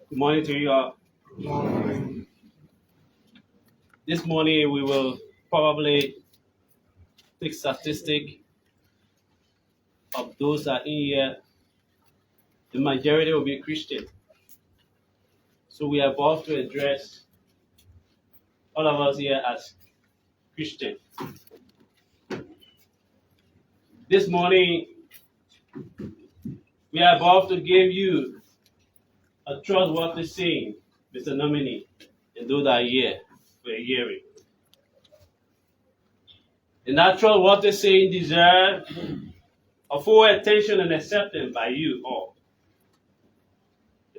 Good morning to you all. Morning. This morning we will probably take statistic of those that are in here. The majority will be Christian. So we are about to address all of us here as Christian. This morning we are about to give you a trustworthy saying, Mr. Nominee, and those that are here for a hearing. The natural trustworthy saying deserves a full attention and acceptance by you all.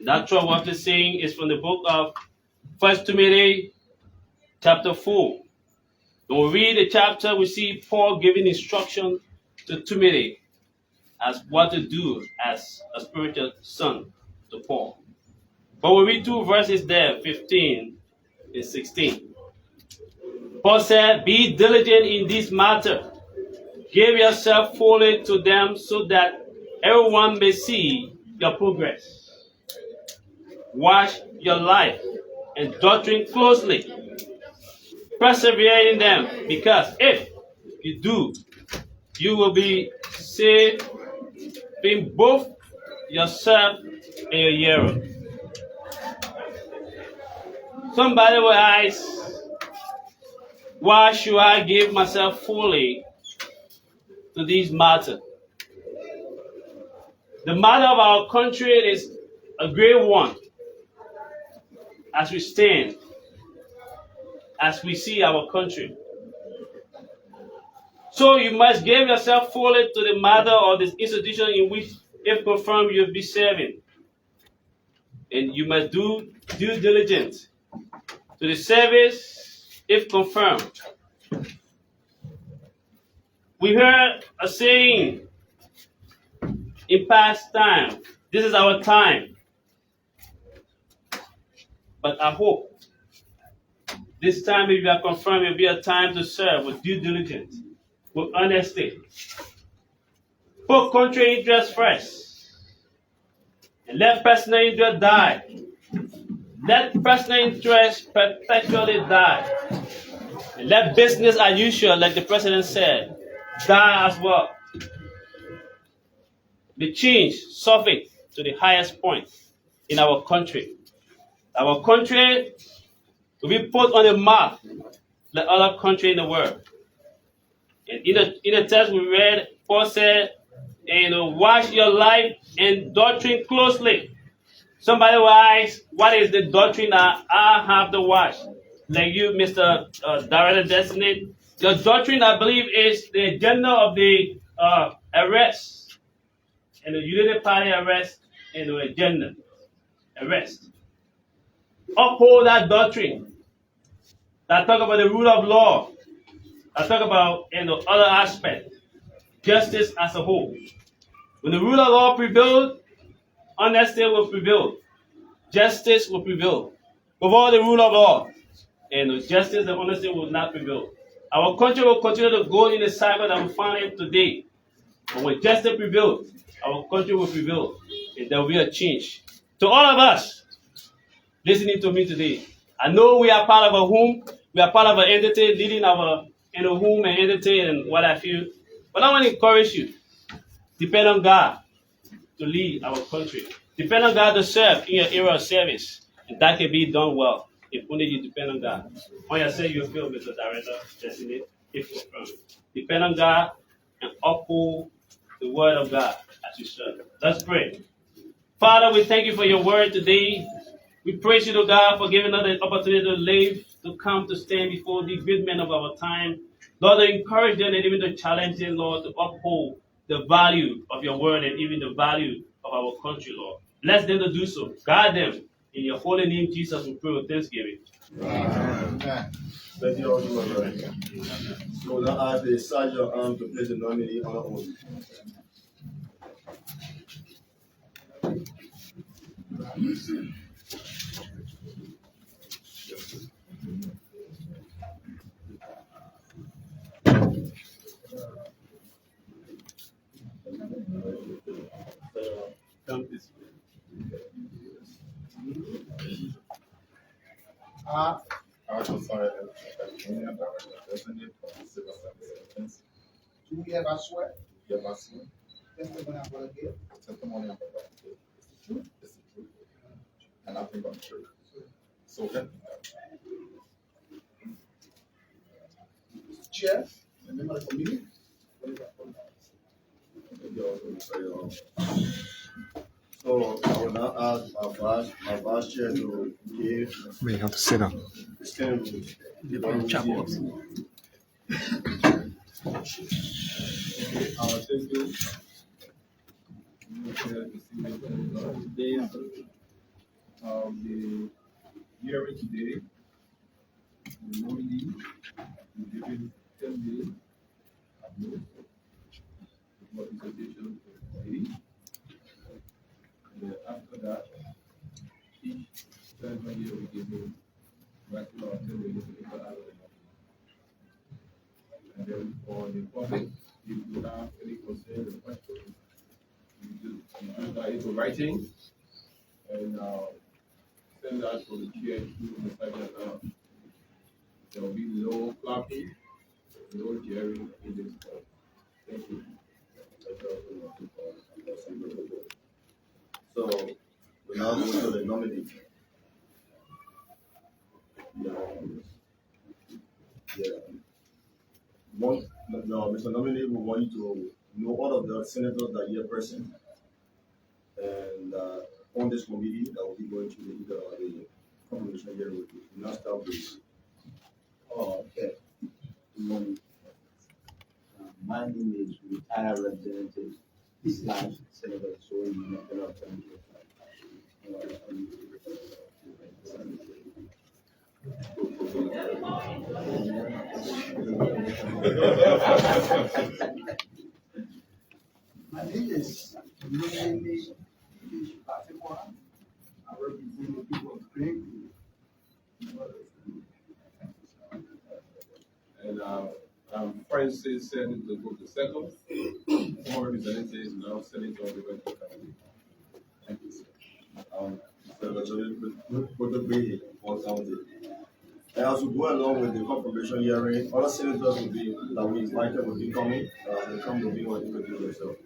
That trustworthy saying is from the book of 1 Timothy chapter 4. When we read the chapter, we see Paul giving instruction to Timothy as what to do as a spiritual son to Paul. But we read two verses there, 15 and 16. Paul said, "Be diligent in this matter. Give yourself fully to them so that everyone may see your progress. Watch your life and doctrine closely. Persevere in them, because if you do, you will be saved in both yourself and your hearer." Somebody will ask, why should I give myself fully to these matters? The matter of our country is a great one as we stand, as we see our country. So you must give yourself fully to the matter of this institution in which, if confirmed, you'll be serving. And you must do due diligence to the service, if confirmed. We heard a saying in past time, this is our time. But I hope this time, if you are confirmed, it will be a time to serve with due diligence, with honesty. Put country interest first, and let personal interest die. Let personal interest perpetually die. And let business as usual, like the president said, die as well. The change, solve it to the highest point in our country. Our country will be put on the map like other countries in the world. And in the text we read, Paul said, watch your life and doctrine closely. Somebody will ask, what is the doctrine that I have to watch? Like you, Mr. Director Designate. The doctrine, I believe, is the agenda of the arrest. And the Unity Party arrest and the agenda. Arrest. Uphold that doctrine. That talk about the rule of law. I talk about other aspects. Justice as a whole. When the rule of law prevails, honesty will prevail. Justice will prevail. Without the rule of law, justice and honesty will not prevail. Our country will continue to go in the cycle that we find it today. But when justice prevails, our country will prevail. And there will be a change. To all of us listening to me today, I know we are part of a home. We are part of an entity leading our home and entity and what I feel. But I want to encourage you. Depend on God to lead our country. Depend on God to serve in your area of service. And that can be done well if only you depend on God. On yourself, you feel, Mr. Director, Designate, if confirmed. Depend on God and uphold the word of God as you serve. Let's pray. Father, we thank you for your word today. We praise you, to God, for giving us the opportunity to live, to come to stand before the great men of our time. Lord, to encourage them and even to challenge them, Lord, to uphold the value of your word and even the value of our country, Lord. Bless them to do so. Guide them. In your holy name, Jesus, we pray with thanksgiving. Amen. Thank you all, my brother. So now I ask the sergeant to place the nominee on the oath. Come this way. I, I, Josiah, California, Director Designate of the Civil Service Agency, do hereby swear hereby swear testimony I'm going to give testimony I'm about to give is the truth, and nothing but the truth. So help me God. Mr. Chair, and member of the committee. So I will now ask our vice chair to give. We have to sit down. the statement. Thank you. Today, the hearing today, the nominee will be given 10 days at most for presentation to the committee. And then after that, each ceremony will be given maximum of 10 minutes to enter out of the nominee. And then for the public, if you have any concerns or questions, you do that into writing and send that to the chair through the second. There will be no clapping, no jeering in this call. Thank you. So we now go to the nominee. Mr. Nominee, we want you to know all of the senators that are here present and on this committee that will be going to the confirmation hearing with you. We now start with. Okay. Good morning. My name is retired representative Islam Senator Soy. My name is Nominee. I represent the people of Green. And Francis Senator to go to second. More representatives now Senator of the West Coast. Thank you, sir. And as we go along with the confirmation hearing, other senators that we invited will be coming. They come to be what you do yourself.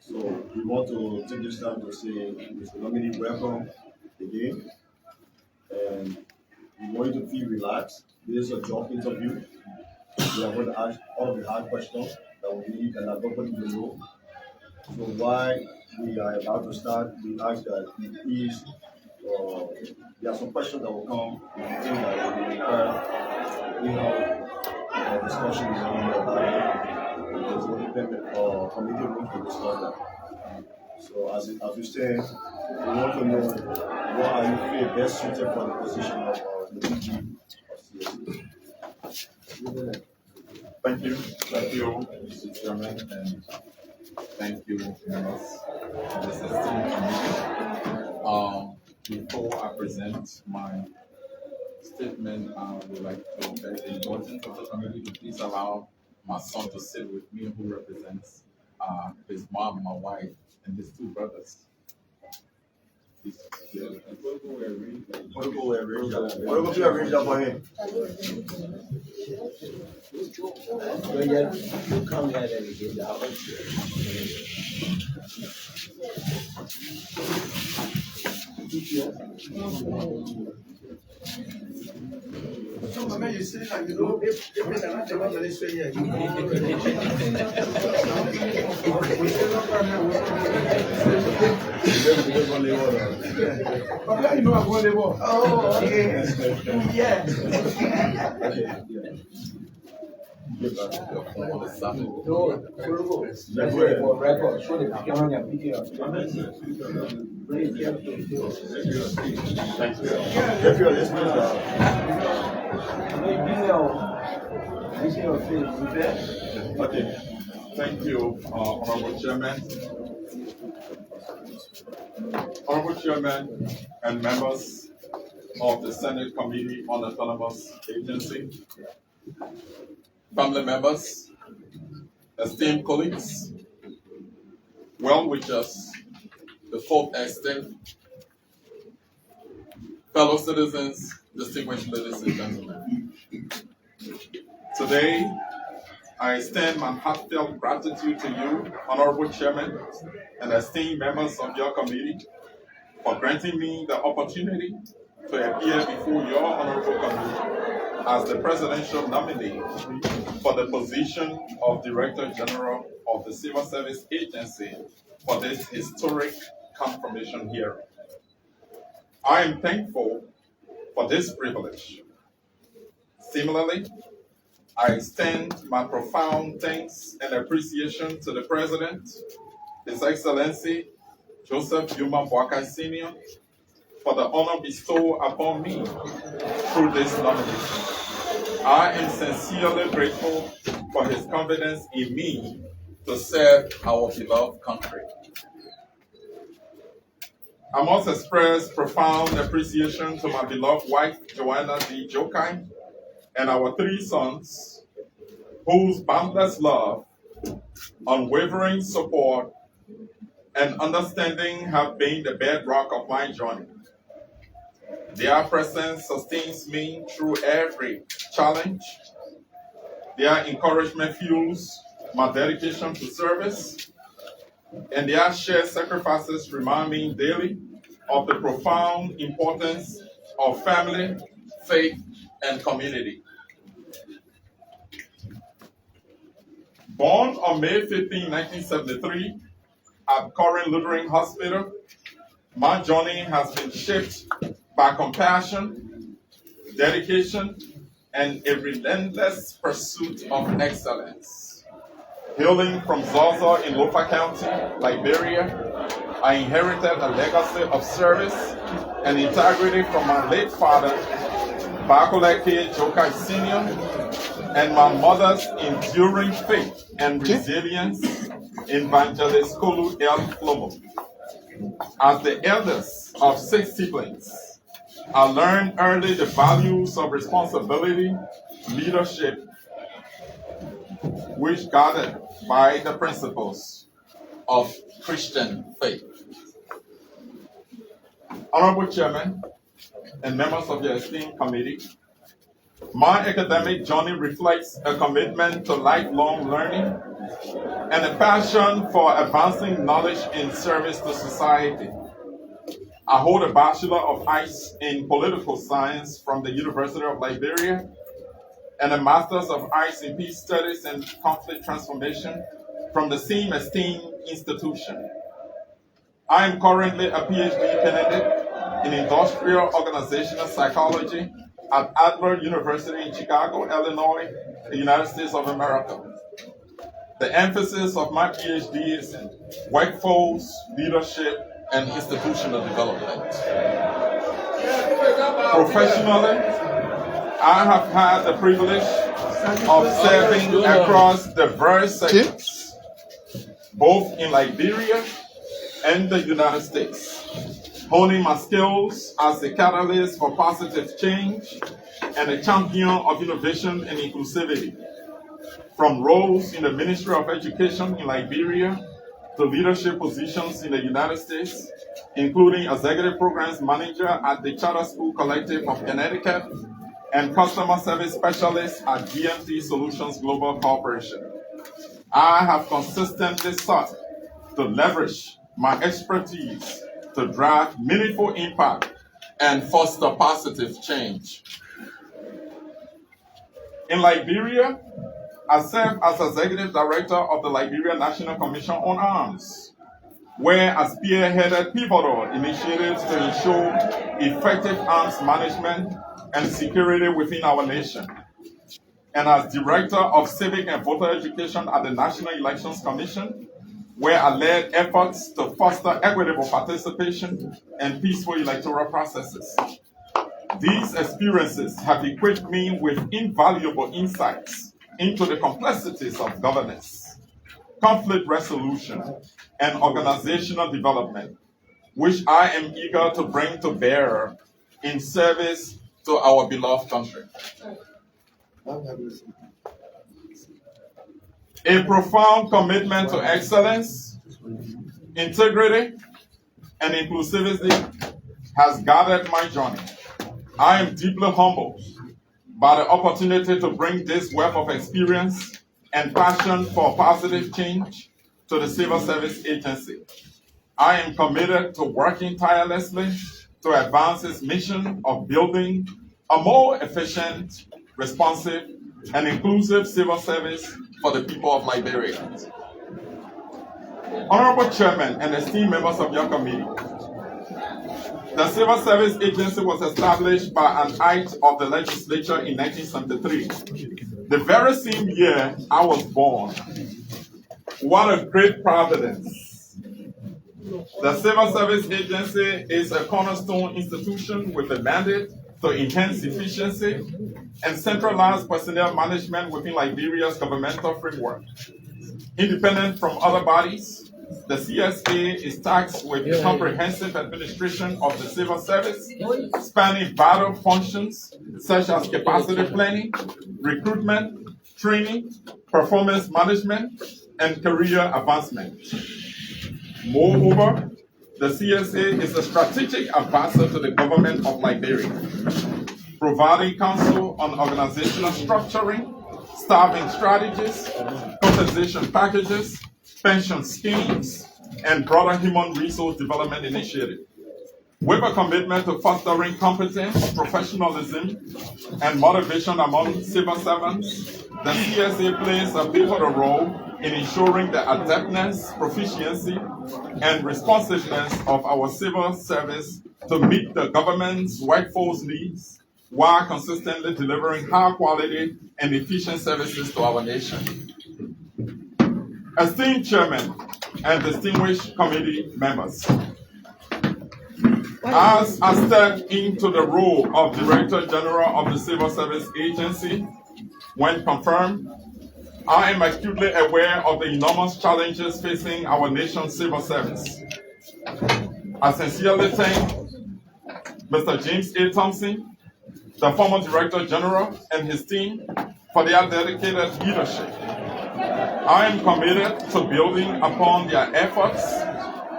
So we want to take this time to say, Mr. Nominee, welcome again. And we want you to feel relaxed. This is a job interview. We are going to ask all the hard questions that we need and that nobody will know. So while we are about to start, we ask that you please, there are some questions that will come. If you think that we have discussion is on there's only committee room to discuss that. So as you say, we want to know what are you feel best suited for the position of the DG of CSA. Thank you, Mr. Chairman, and thank you, members of this esteemed committee. Before I present my statement, I would like to beg the indulgence of the committee to please allow my son to sit with me, who represents his mom, my wife, and his two brothers. What do we arrange that for him? You come here and give the So, man, you say like you know, if not the one that say here, okay, you know I'm going to work. Oh, okay. Yeah. For record, show the camera and video. If you're listening, Okay, thank you, Honorable Chairman. Honorable Chairman and members of the Senate Committee on Autonomous Agency, family members, esteemed colleagues, well wishers, the fourth estate, fellow citizens, distinguished ladies and gentlemen, today I extend my heartfelt gratitude to you, Honorable Chairman, and esteemed members of your committee for granting me the opportunity to appear before your honorable committee as the presidential nominee for the position of Director General of the Civil Service Agency for this historic confirmation hearing. I am thankful for this privilege. Similarly, I extend my profound thanks and appreciation to the President, His Excellency Joseph Yuma Boakai Sr., for the honor bestowed upon me through this nomination. I am sincerely grateful for his confidence in me to serve our beloved country. I must express profound appreciation to my beloved wife, Joanna D. Joekai, and our 3 sons, whose boundless love, unwavering support, and understanding have been the bedrock of my journey. Their presence sustains me through every challenge. Their encouragement fuels my dedication to service, and their shared sacrifices remind me daily of the profound importance of family, faith, and community. Born on May 15, 1973, at Corinne Lutheran Hospital, my journey has been shaped by compassion, dedication, and a relentless pursuit of excellence. Hailing from Zaza in Lofa County, Liberia, I inherited a legacy of service and integrity from my late father, Bakoleke Joekai Sr., and my mother's enduring faith and resilience, Evangelist Kolu L. Flomo. As the eldest of 6 siblings, I learned early the values of responsibility, leadership, which guided by the principles of Christian faith. Honorable Chairman and members of your esteemed committee, my academic journey reflects a commitment to lifelong learning and a passion for advancing knowledge in service to society. I hold a Bachelor of Arts in Political Science from the University of Liberia and a Master's of Arts in Peace Studies and Conflict Transformation from the same esteemed institution. I am currently a PhD candidate in Industrial Organizational Psychology at Adler University in Chicago, Illinois, the United States of America. The emphasis of my PhD is in workforce, leadership, and institutional development. Professionally, I have had the privilege of serving across diverse sectors, both in Liberia and the United States, honing my skills as a catalyst for positive change and a champion of innovation and inclusivity. From roles in the Ministry of Education in Liberia to leadership positions in the United States, including Executive Programs Manager at the Charter School Collective of Connecticut and Customer Service Specialist at GMT Solutions Global Corporation. I have consistently sought to leverage my expertise to drive meaningful impact and foster positive change. In Liberia, I serve as Executive Director of the Liberia National Commission on Arms, where I spearheaded pivotal initiatives to ensure effective arms management and security within our nation. And as Director of Civic and Voter Education at the National Elections Commission, where I led efforts to foster equitable participation and peaceful electoral processes. These experiences have equipped me with invaluable insights into the complexities of governance, conflict resolution, and organizational development, which I am eager to bring to bear in service to our beloved country. A profound commitment to excellence, integrity, and inclusivity has guided my journey. I am deeply humbled by the opportunity to bring this wealth of experience and passion for positive change to the Civil Service Agency. I am committed to working tirelessly to advance its mission of building a more efficient, responsive, and inclusive civil service for the people of Liberia. Honorable Chairman and esteemed members of your committee, the Civil Service Agency was established by an act of the legislature in 1973, the very same year I was born. What a great providence. The Civil Service Agency is a cornerstone institution with a mandate to enhance efficiency and centralize personnel management within Liberia's governmental framework. Independent from other bodies, the CSA is tasked with the comprehensive administration of the civil service, spanning vital functions such as capacity planning, recruitment, training, performance management, and career advancement. Moreover, the CSA is a strategic advisor to the government of Liberia, providing counsel on organizational structuring, staffing strategies, compensation packages, pension schemes, and broader human resource development initiatives. With a commitment to fostering competence, professionalism, and motivation among civil servants, the CSA plays a pivotal role in ensuring the adeptness, proficiency, and responsiveness of our civil service to meet the government's workforce needs while consistently delivering high quality and efficient services to our nation. Esteemed Chairman and distinguished committee members, as I step into the role of Director General of the Civil Service Agency, when confirmed, I am acutely aware of the enormous challenges facing our nation's civil service. I sincerely thank Mr. James A. Thompson, the former Director General, and his team for their dedicated leadership. I am committed to building upon their efforts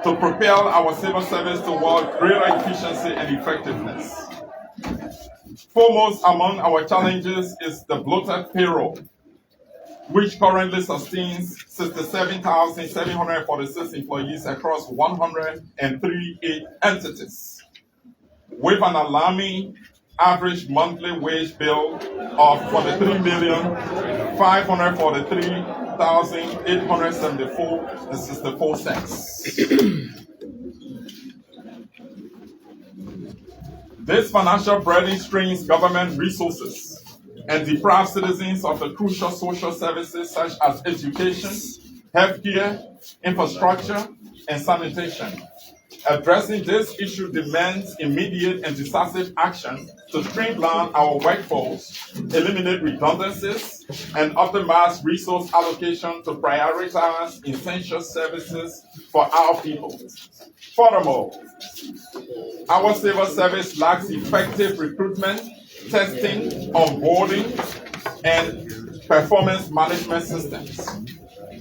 to propel our civil service toward greater efficiency and effectiveness. Foremost among our challenges is the bloated payroll, which currently sustains 67,746 employees across 103 entities, with an alarming average monthly wage bill of $43,543,874.64. This financial burden strains government resources and deprives citizens of the crucial social services such as education, healthcare, infrastructure, and sanitation. Addressing this issue demands immediate and decisive action to streamline our workforce, eliminate redundancies, and optimize resource allocation to prioritize essential services for our people. Furthermore, our civil service lacks effective recruitment, testing, onboarding, and performance management systems.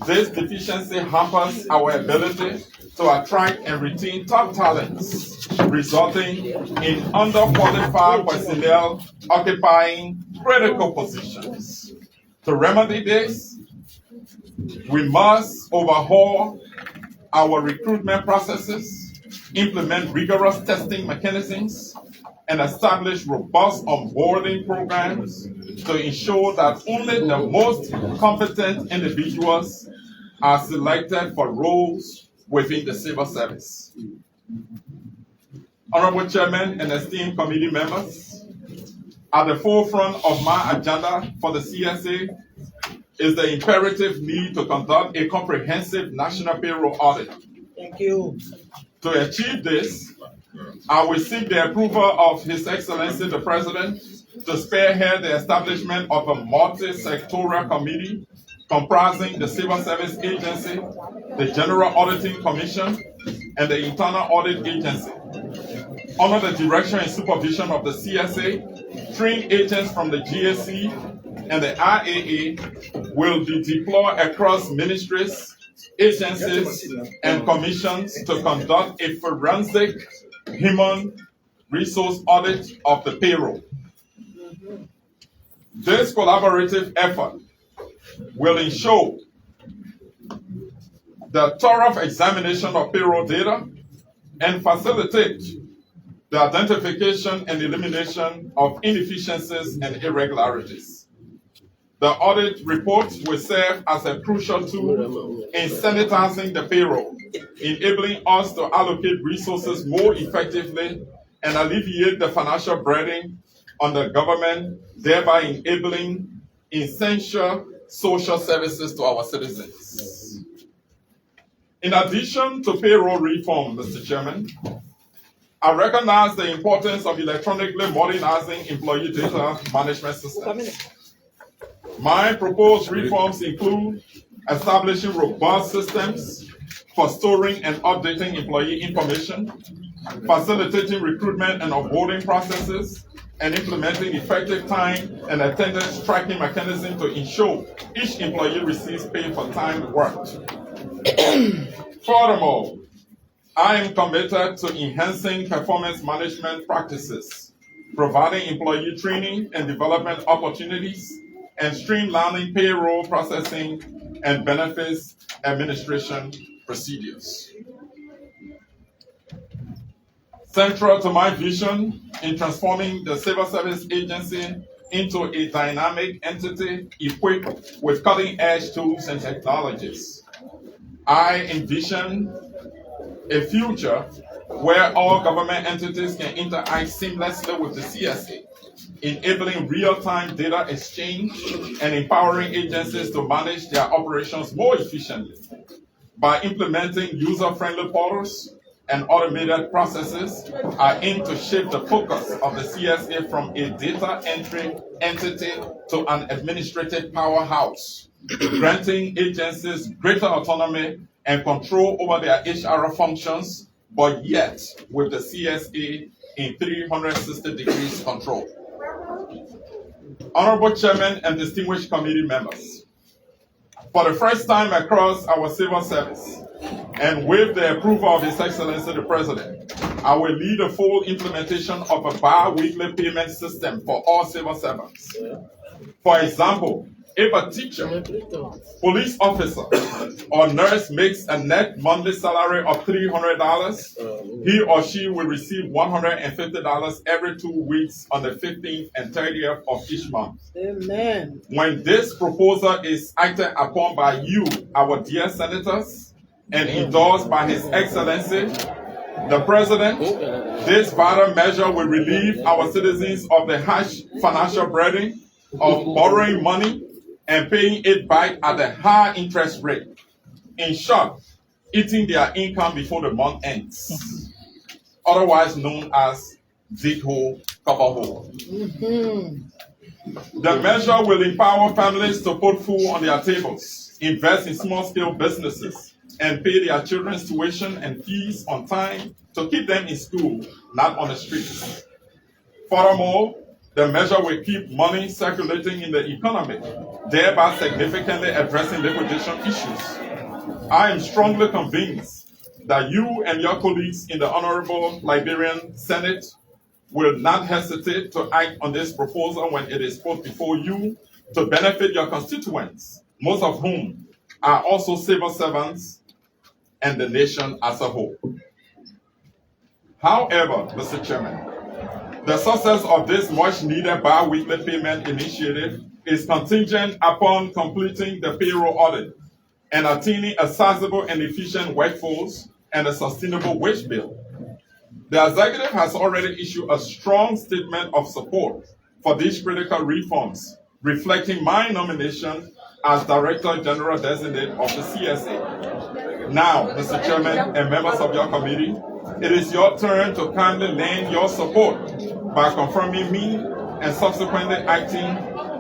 This deficiency hampers our ability to attract and retain top talents, resulting in underqualified personnel occupying critical positions. To remedy this, we must overhaul our recruitment processes, implement rigorous testing mechanisms, and establish robust onboarding programs to ensure that only the most competent individuals are selected for roles within the civil service. Honorable Chairman and esteemed committee members, at the forefront of my agenda for the CSA is the imperative need to conduct a comprehensive national payroll audit. Thank you. To achieve this, I will seek the approval of His Excellency the President to spearhead the establishment of a multi-sectoral committee comprising the Civil Service Agency, the General Auditing Commission, and the Internal Audit Agency. Under the direction and supervision of the CSA, trained agents from the GSC and the IAA will be deployed across ministries, agencies, and commissions to conduct a forensic human resource audit of the payroll. This collaborative effort will ensure the thorough examination of payroll data and facilitate the identification and elimination of inefficiencies and irregularities. The audit report will serve as a crucial tool in sanitizing the payroll, enabling us to allocate resources more effectively and alleviate the financial burden on the government, thereby enabling essential social services to our citizens. In addition to payroll reform, Mr. Chairman, I recognize the importance of electronically modernizing employee data management systems. My proposed reforms include establishing robust systems for storing and updating employee information, facilitating recruitment and onboarding processes, and implementing effective time and attendance tracking mechanisms to ensure each employee receives pay for time worked. Furthermore, I am committed to enhancing performance management practices, providing employee training and development opportunities, and streamlining payroll processing and benefits administration procedures. Central to my vision in transforming the civil service agency into a dynamic entity equipped with cutting-edge tools and technologies, I envision a future where all government entities can interact seamlessly with the CSA, enabling real-time data exchange and empowering agencies to manage their operations more efficiently. By implementing user-friendly portals and automated processes, I aim to shift the focus of the CSA from a data entry entity to an administrative powerhouse, granting agencies greater autonomy and control over their HR functions, but yet with the CSA in 360 degrees control. Honorable Chairman and distinguished committee members, for the first time across our civil service, and with the approval of His Excellency the President, I will lead a full implementation of a bi-weekly payment system for all civil servants. For example, if a teacher, police officer, or nurse makes a net monthly salary of $300, he or she will receive $150 every 2 weeks on the 15th and 30th of each month. Amen. When this proposal is acted upon by you, our dear senators, and endorsed by His Excellency, the President, this vital measure will relieve our citizens of the harsh financial burden of borrowing money and paying it back at a high interest rate. In short, eating their income before the month ends, otherwise known as dig hole, cover hole. The measure will empower families to put food on their tables, invest in small-scale businesses, and pay their children's tuition and fees on time to keep them in school, not on the streets. Furthermore, the measure will keep money circulating in the economy, thereby significantly addressing liquidation issues. I am strongly convinced that you and your colleagues in the Honorable Liberian Senate will not hesitate to act on this proposal when it is put before you to benefit your constituents, most of whom are also civil servants and the nation as a whole. However, Mr. Chairman, the success of this much-needed bi-weekly payment initiative is contingent upon completing the payroll audit and attaining a sizable and efficient workforce and a sustainable wage bill. The executive has already issued a strong statement of support for these critical reforms, reflecting my nomination as Director General Designate of the CSA. Now, Mr. Chairman and members of your committee, it is your turn to kindly lend your support by confirming me and subsequently acting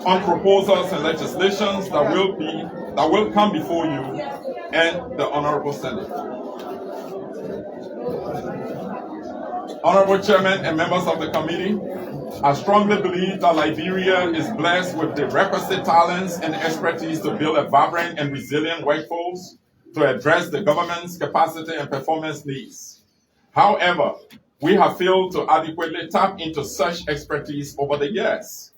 on proposals and legislations that will come before you and the Honorable Senate. Honorable Chairman and members of the committee, I strongly believe that Liberia is blessed with the requisite talents and expertise to build a vibrant and resilient workforce to address the government's capacity and performance needs. However, we have failed to adequately tap into such expertise over the years.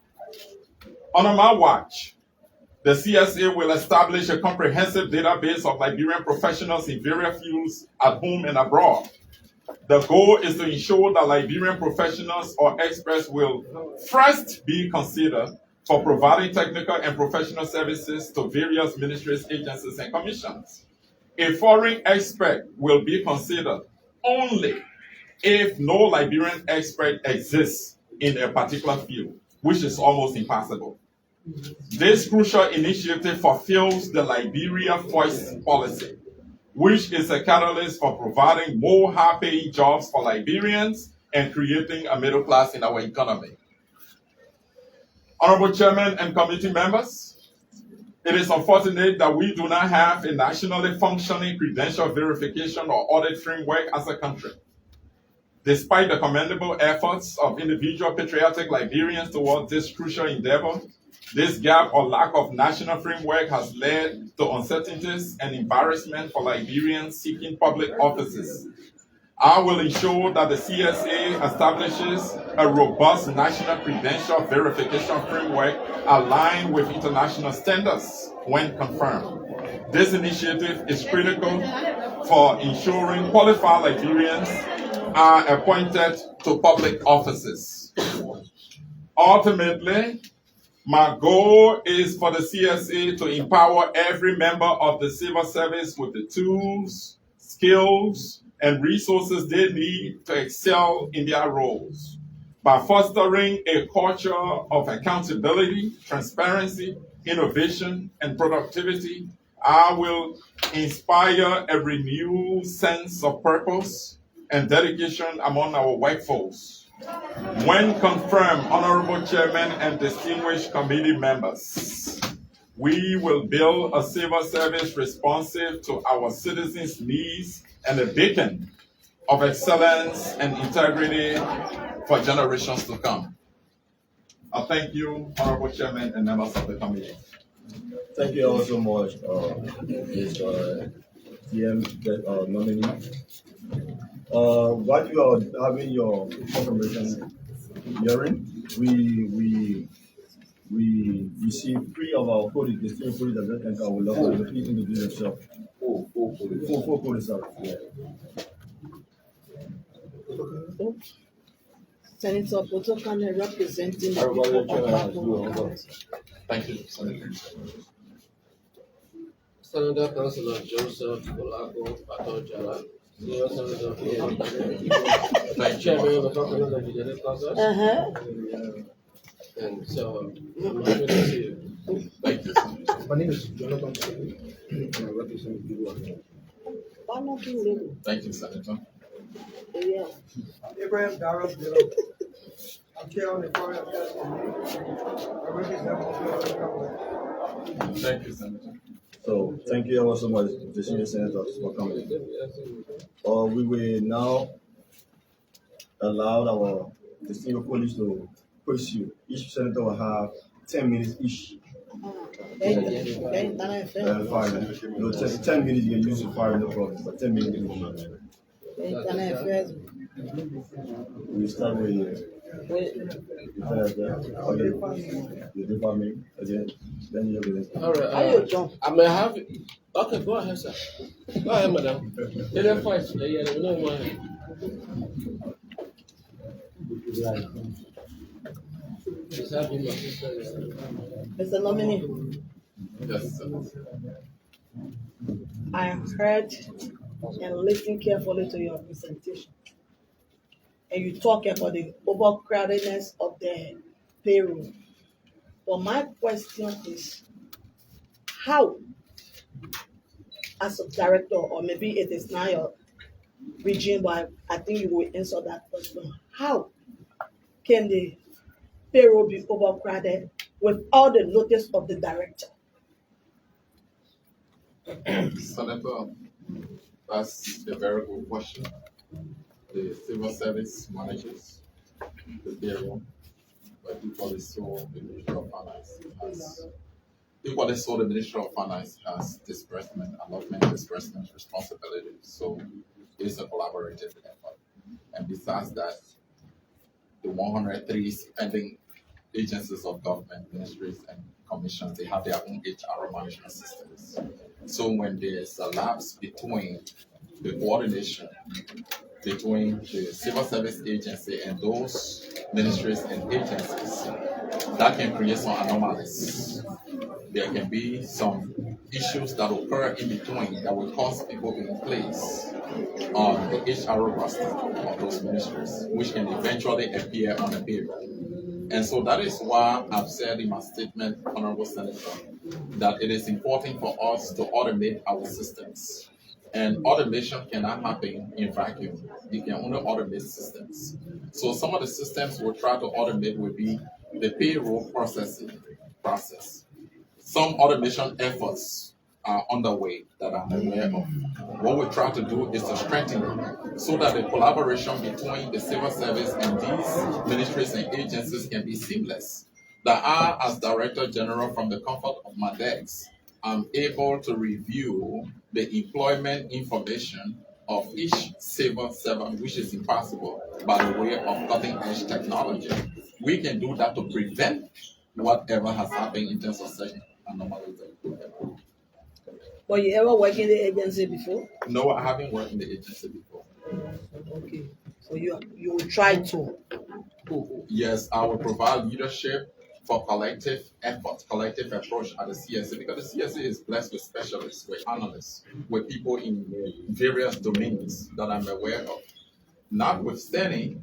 Under my watch, the CSA will establish a comprehensive database of Liberian professionals in various fields at home and abroad. The goal is to ensure that Liberian professionals or experts will first be considered for providing technical and professional services to various ministries, agencies, and commissions. A foreign expert will be considered only if no Liberian expert exists in a particular field, which is almost impossible. This crucial initiative fulfills the Liberia Voice policy, which is a catalyst for providing more high-paying jobs for Liberians and creating a middle class in our economy. Honorable Chairman and committee members, it is unfortunate that we do not have a nationally functioning credential verification or audit framework as a country. Despite the commendable efforts of individual patriotic Liberians towards this crucial endeavor, this gap or lack of national framework has led to uncertainties and embarrassment for Liberians seeking public offices. I will ensure that the CSA establishes a robust national credential verification framework aligned with international standards when confirmed. This initiative is critical for ensuring qualified Liberians are appointed to public offices. Ultimately, my goal is for the CSA to empower every member of the civil service with the tools, skills, and resources they need to excel in their roles. By fostering a culture of accountability, transparency, innovation, and productivity, I will inspire a renewed sense of purpose and dedication among our workforce. When confirmed, Honorable Chairman and distinguished committee members, we will build a civil service responsive to our citizens' needs and a beacon of excellence and integrity for generations to come. I thank you, Honorable Chairman and members of the committee. Thank you all so much, Mr. DM nominee. While you are having your confirmation hearing, we received 3 of our colleagues, distinguished colleagues that don't enter our level, and please introduce yourself. Four colleagues, sorry. Yeah. Senator Potokane representing the people of Bago. Thank you, Senator. Senator Councilor Joseph Bolago Patojala, Senior Senator Chairman of the Council of the Legislative Council. And so I'm happy to see you. Thank you. My name is Jonathan Chidi, and I represent people. Thank you, Senator. Yeah. Abraham Darrell Dillon. I'm chair on the Foreign Affairs Committee. I represent the Thank you, Senator. So thank you all so much, the senior senators, for coming. We will now allow our distinguished colleagues to pursue. Each senator will have 10 minutes each. 10 No, 10 minutes you can use to fire, no problem, but 10 minutes each. We start with okay, the department again. Then you will. All right. I may have. Okay, go ahead, sir. Go ahead, madam. Then fight. Yeah, no more. Mr. Nominee, Yes, sir. I heard and listened carefully to your presentation. And you talk about the overcrowdedness of the payroll. But my question is, how, as a director, or maybe it is not your region, but I think you will answer that question. How can the payroll be overcrowded without the notice of the director? Senator, that's a very good question. The civil service managers the payroll, but equally so the Ministry of Finance has disbursement, allotment disbursement responsibility. So it's a collaborative effort. And besides that, the 103 spending agencies of government, ministries, and commissions, they have their own HR management systems. So when there's a lapse between the coordination between the civil service agency and those ministries and agencies, that can create some anomalies. There can be some issues that occur in between that will cause people to replace on the HR roster of those ministries, which can eventually appear on the payroll. And so that is why I've said in my statement, Honorable Senator, that it is important for us to automate our systems. And automation cannot happen in vacuum. You can only automate systems. So some of the systems we'll try to automate will be the payroll process. Some automation efforts are underway that I'm aware of. What we try to do is to strengthen it so that the collaboration between the civil service and these ministries and agencies can be seamless. That I, as Director General, from the comfort of my desk, I'm able to review the employment information of each civil servant, which is impossible by the way of cutting-edge technology. We can do that to prevent whatever has happened in terms of such anomalies. But you ever work in the agency before? No, I haven't worked in the agency before. Okay. So you will try to. Yes, I will provide leadership for collective effort, collective approach at the CSA, because the CSA is blessed with specialists, with analysts, with people in various domains that I'm aware of. Notwithstanding,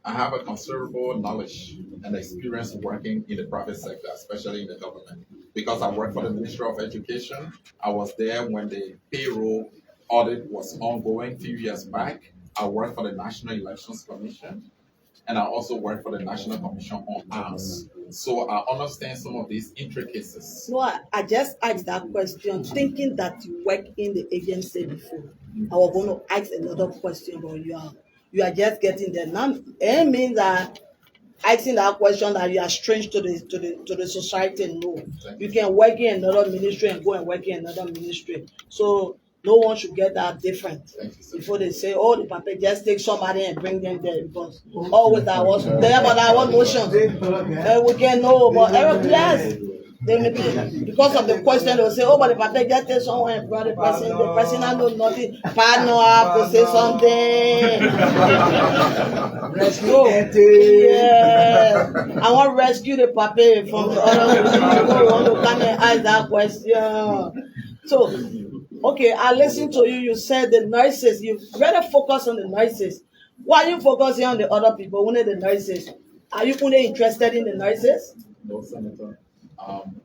I have a considerable knowledge and experience working in the private sector, especially in the government, because I work for the Ministry of Education. I was there when the payroll audit was ongoing a few years back. I worked for the National Elections Commission, and I also work for the National Commission on Arms. So I understand some of these intricacies. No, I just asked that question thinking that you work in the agency before. I was going to ask another question, but you are just getting there. Now, it means that asking that question that you are strange to the society. No, you can work in another ministry and go and work in another ministry. So no one should get that different before they say, oh, the papa just take somebody and bring them there, because always that was there, but I was motion. We can know, but yes. They may be, because of the question, they'll say, oh, but the papa just take someone and bring the person I know nothing. Pa no have to say something. Rescue. Yeah. I want to rescue the papa from the other people who want to come and ask that question. So, okay, I listened to you. You said the nurses, you better focus on the nurses. Why are you focusing on the other people? Only the nurses. Are you only interested in the nurses? No, Senator.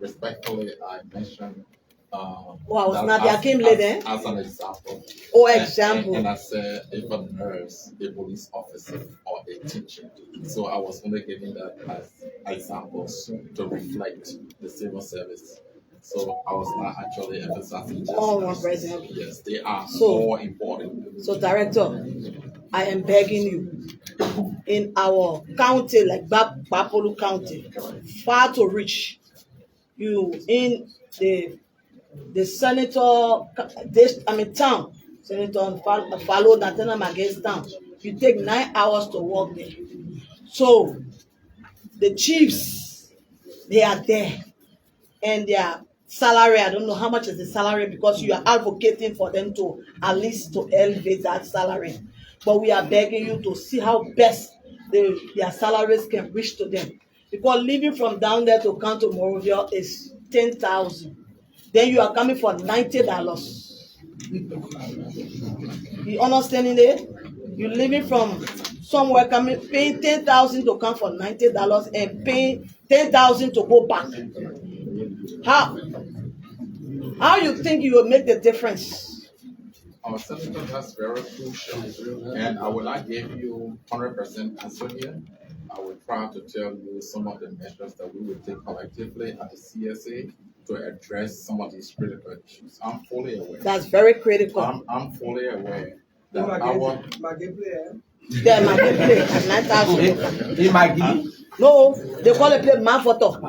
Respectfully, I mentioned Nadia Kim lady. As an example. Oh, example. And I said, if a nurse, a police officer, or a teacher. So I was only giving that as examples to reflect the civil service. So I was not actually emphasizing just President. Yes, they are more important. So, Director, I am begging you, in our county, like Bapolu County, far to reach, you in the senator, town, Senator follow Natana Maga's town, you take 9 hours to walk there. So, the chiefs, they are there, and their salary, I don't know how much is the salary, because you are advocating for them to at least to elevate that salary. But we are begging you to see how best their salaries can reach to them. Because living from down there to come to Morovia is 10,000. Then you are coming for $90. You understanding it? You're living from somewhere paying 10,000 to come for $90 and paying 10,000 to go back. How you think you will make the difference? Senator, that's very crucial. And I will not give you 100% answer here. I will try to tell you some of the measures that we will take collectively at the CSA to address some of these critical issues. I'm fully aware. That's very critical. I'm fully aware that No, they call it play man photo.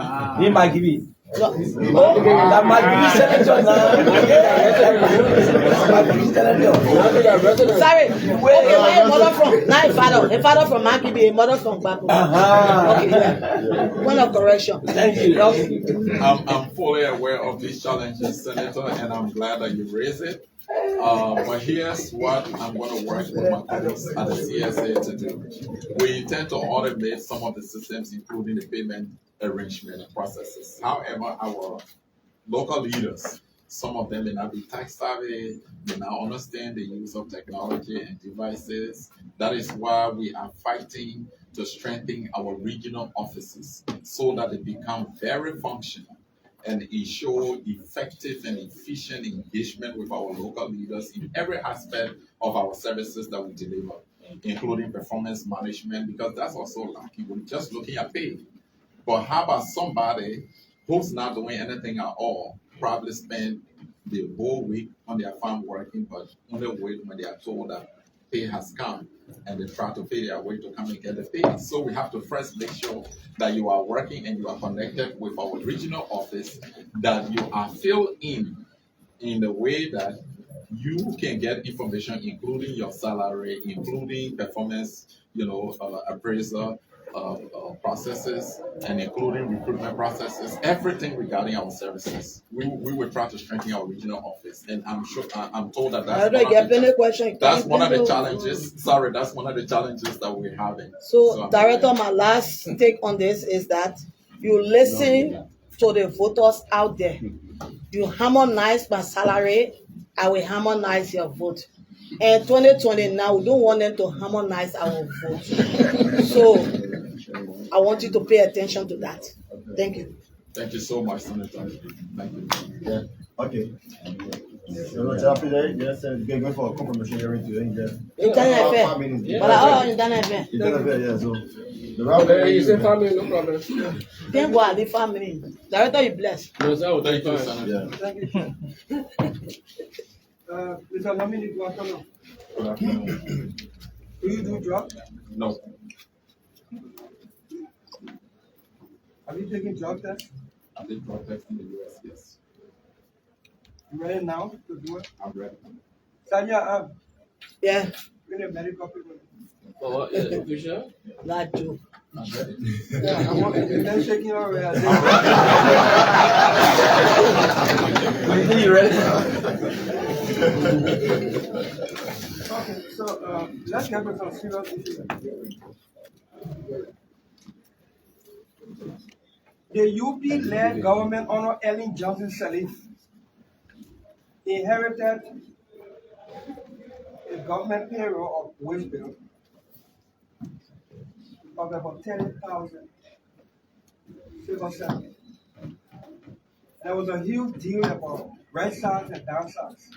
So, That might be senator now. sorry. Okay, where your mother from? Not a father. A father from Makibi, a mother from Baku. Okay, yeah. Point of correction. Thank you. I'm fully aware of these challenges, Senator, and I'm glad that you raised it. But here's what I'm going to work with my colleagues at the CSA to do. We intend to automate some of the systems, including the payment arrangement processes. However, our local leaders, some of them may not be tech savvy, may not understand the use of technology and devices. That is why we are fighting to strengthen our regional offices so that they become very functional and ensure effective and efficient engagement with our local leaders in every aspect of our services that we deliver, including performance management, because that's also lacking. We're just looking at pay. But how about somebody who's not doing anything at all, probably spend the whole week on their farm working, but only wait when they are told that pay has come and they try to pay their way to come and get the pay. So we have to first make sure that you are working and you are connected with our regional office, that you are filled in the way that you can get information, including your salary, including performance, appraisal processes, and including recruitment processes, everything regarding our services. We will try to strengthen our regional office, and I'm told that that's one of the challenges. Sorry, that's one of the challenges that we're having. So Director, my last take on this is that you listen to the voters out there. You harmonize my salary, I will harmonize your vote. And 2020 now, we don't want them to harmonize our vote. So I want you to pay attention to that. Thank you. Thank you so much, Senator. Thank you. Yeah. Okay. So after that, yes, you can go for a confirmation hearing today. You done affair. But you done affair. You done affair, yeah. So You say 5 minutes, no problem. Then go at the 5 minutes. Director, you bless. No, sir, Thank you, Senator. yeah. Thank you. Mr. Nominee, good afternoon. Good afternoon. Do you do drugs? No. Have you taken drug tests? I did drug test in the US, yes. You ready now to do it? I'm ready. Sanya, Yeah, bring a medical people. Oh, yeah, you sure? that joke. I'm ready. Yeah, I want you then shaking already. You ready? Okay, so let's get into some serious issues. The UP-led government under Ellen Johnson Sirleaf inherited a government payroll of wage bill of about 30,000 civil servants. There was a huge deal about red socks and down socks.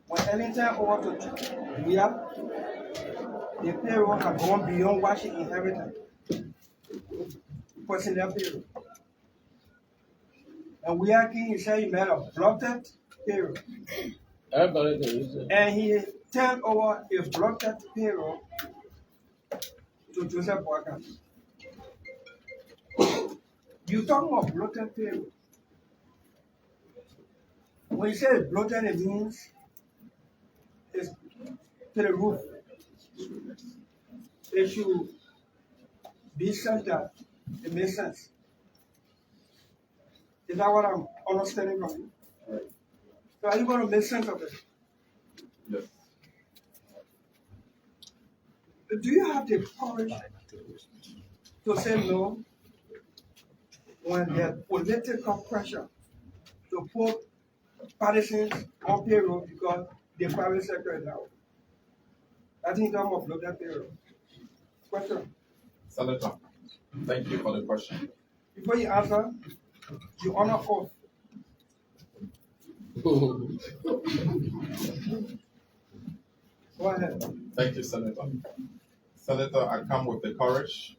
When Ellington over to Julia, the payroll had gone beyond what she inherited. Personnel payroll. And we are king, he said he made a bloated payroll. Everybody knows it. And he turned over a bloated payroll to Joseph Walker. You talk about bloated payroll. When you say bloated, it means it's to the roof. It should be such that it makes sense. Is that what I'm understanding from you? Right. So are you going to make sense of it? Yes. Do you have the courage to say no when there's political pressure to put partisans on payroll because the private sector is out? I think I'm of that payroll. Question. Senator, thank you for the question. Before you answer, you honor oath. Go ahead. Thank you, Senator. Senator, I come with the courage,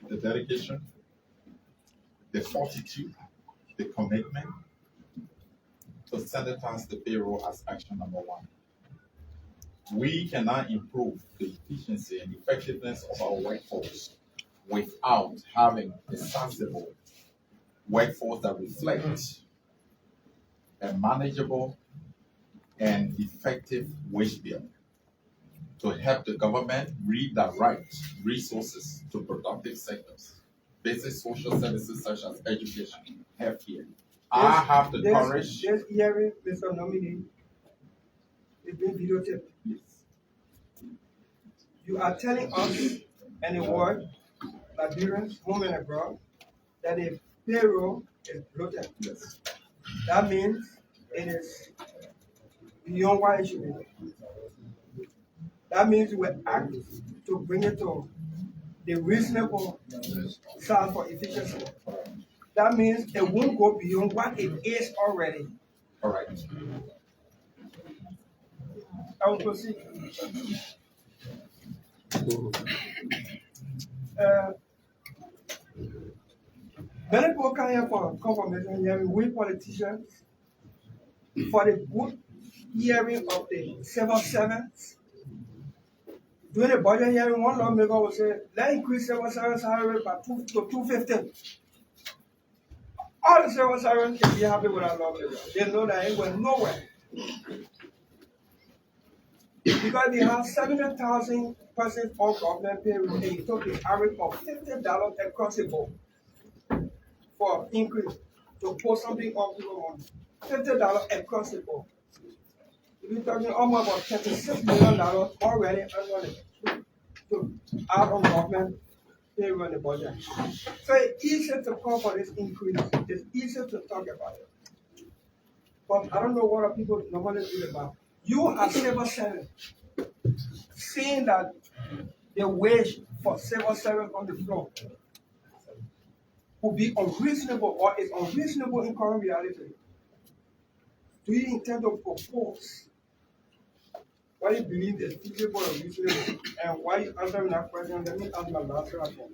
the dedication, the fortitude, the commitment to sanitize the payroll as action number one. We cannot improve the efficiency and effectiveness of our workforce without having a sensible workforce that reflects a manageable and effective wage bill to help the government redirect resources to productive sectors, basic social services such as education, healthcare. I have the courage. This hearing, Mr. Nominee, is being videotaped. Yes. You are telling us and the world, Liberians, home and abroad, that the payroll is bloated. Yes. That means it is beyond what it should be. That means we act to bring it to the reasonable side for efficiency. That means it won't go beyond what it is already. All right. I will proceed. Many people come here for confirmation hearing. We politicians, for the good hearing of the civil servants. During the budget hearing, one lawmaker will say, let's increase civil servants' salary by to 250. All the civil servants can be happy with that lawmaker. They know that it went nowhere. Because we have 70,000 persons on government payroll, and you took the average of $50 across the board for increase to post something on people on $50 across the board. We're talking almost about $36 million already annually to add on government payroll in the budget. So it's easy to call for this increase. It's easy to talk about it. But I don't know what people normally do about. You are civil servant, seeing that the wage for civil servant on the floor will be unreasonable or is unreasonable in current reality. Do you intend to propose what you believe is feasible and reasonable? And why you answering that question, let me ask my last question.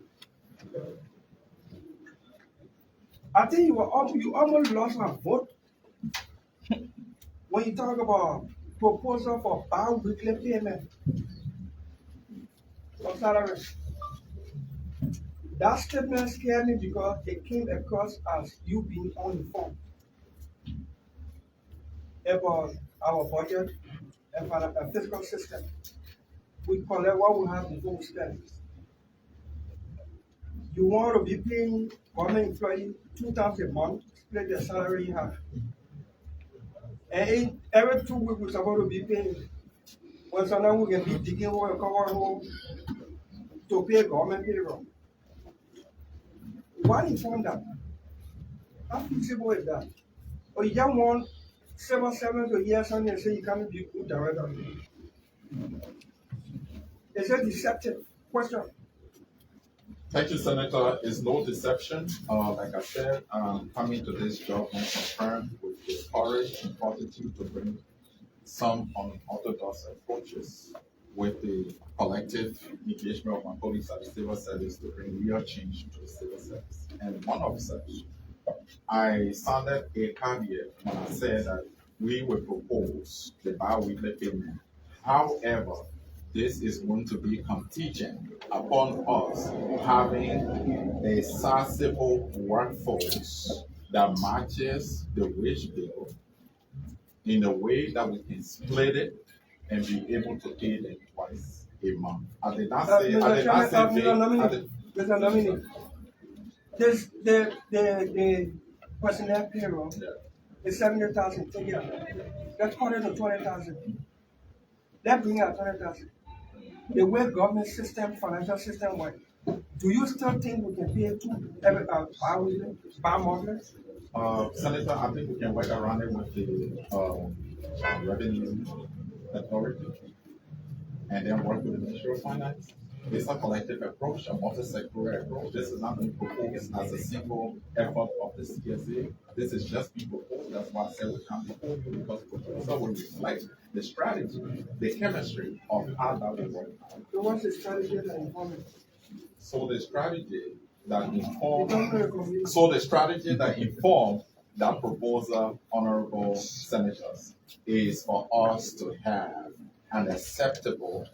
I think you almost lost my vote when you talk about proposal for bi-weekly payment of salary. That statement scared me because it came across as you being uninformed about our budget and our fiscal system. We collect what we have before we spend. You want to be paying government employees 2 times a month, split the salary in half. And every 2 weeks we're supposed to be paying. When sometimes we can be digging hole and cover hole to pay government payroll. Why inform that? How feasible is that? Or you just want civil servants to hear something and say you can't be good director. It's a deceptive question. Thank you, Senator. It's no deception. Like I said, coming to this job and confirmed with the courage and fortitude to bring some unorthodox approaches with the collective engagement of my colleagues at the civil service to bring real change to the civil service. And one of such, I sounded a caveat when I said that we will propose the bi-weekly payment. However, this is going to be contingent upon us having a sizable workforce that matches the wage bill in a way that we can split it and be able to pay them twice a month. I did not say, Mr. Nominee, the personnel payroll is 70,000. Take it out. Let's cut it to 20,000. Let's bring out 20,000. The way government system, financial system works, do you still think we can pay bi-monthly? Senator, I think we can work around it with the revenue authority and then work with the Ministry of Finance. It's a collective approach, a multi-sectoral approach. This is not being proposed as a single effort of the CSA. This is just being proposed. That's why I said we can't propose it, because proposal will reflect the strategy, the chemistry of how that will work. So what's the strategy that informs? So the strategy that informs that proposal, honorable senators, is for us to have an acceptable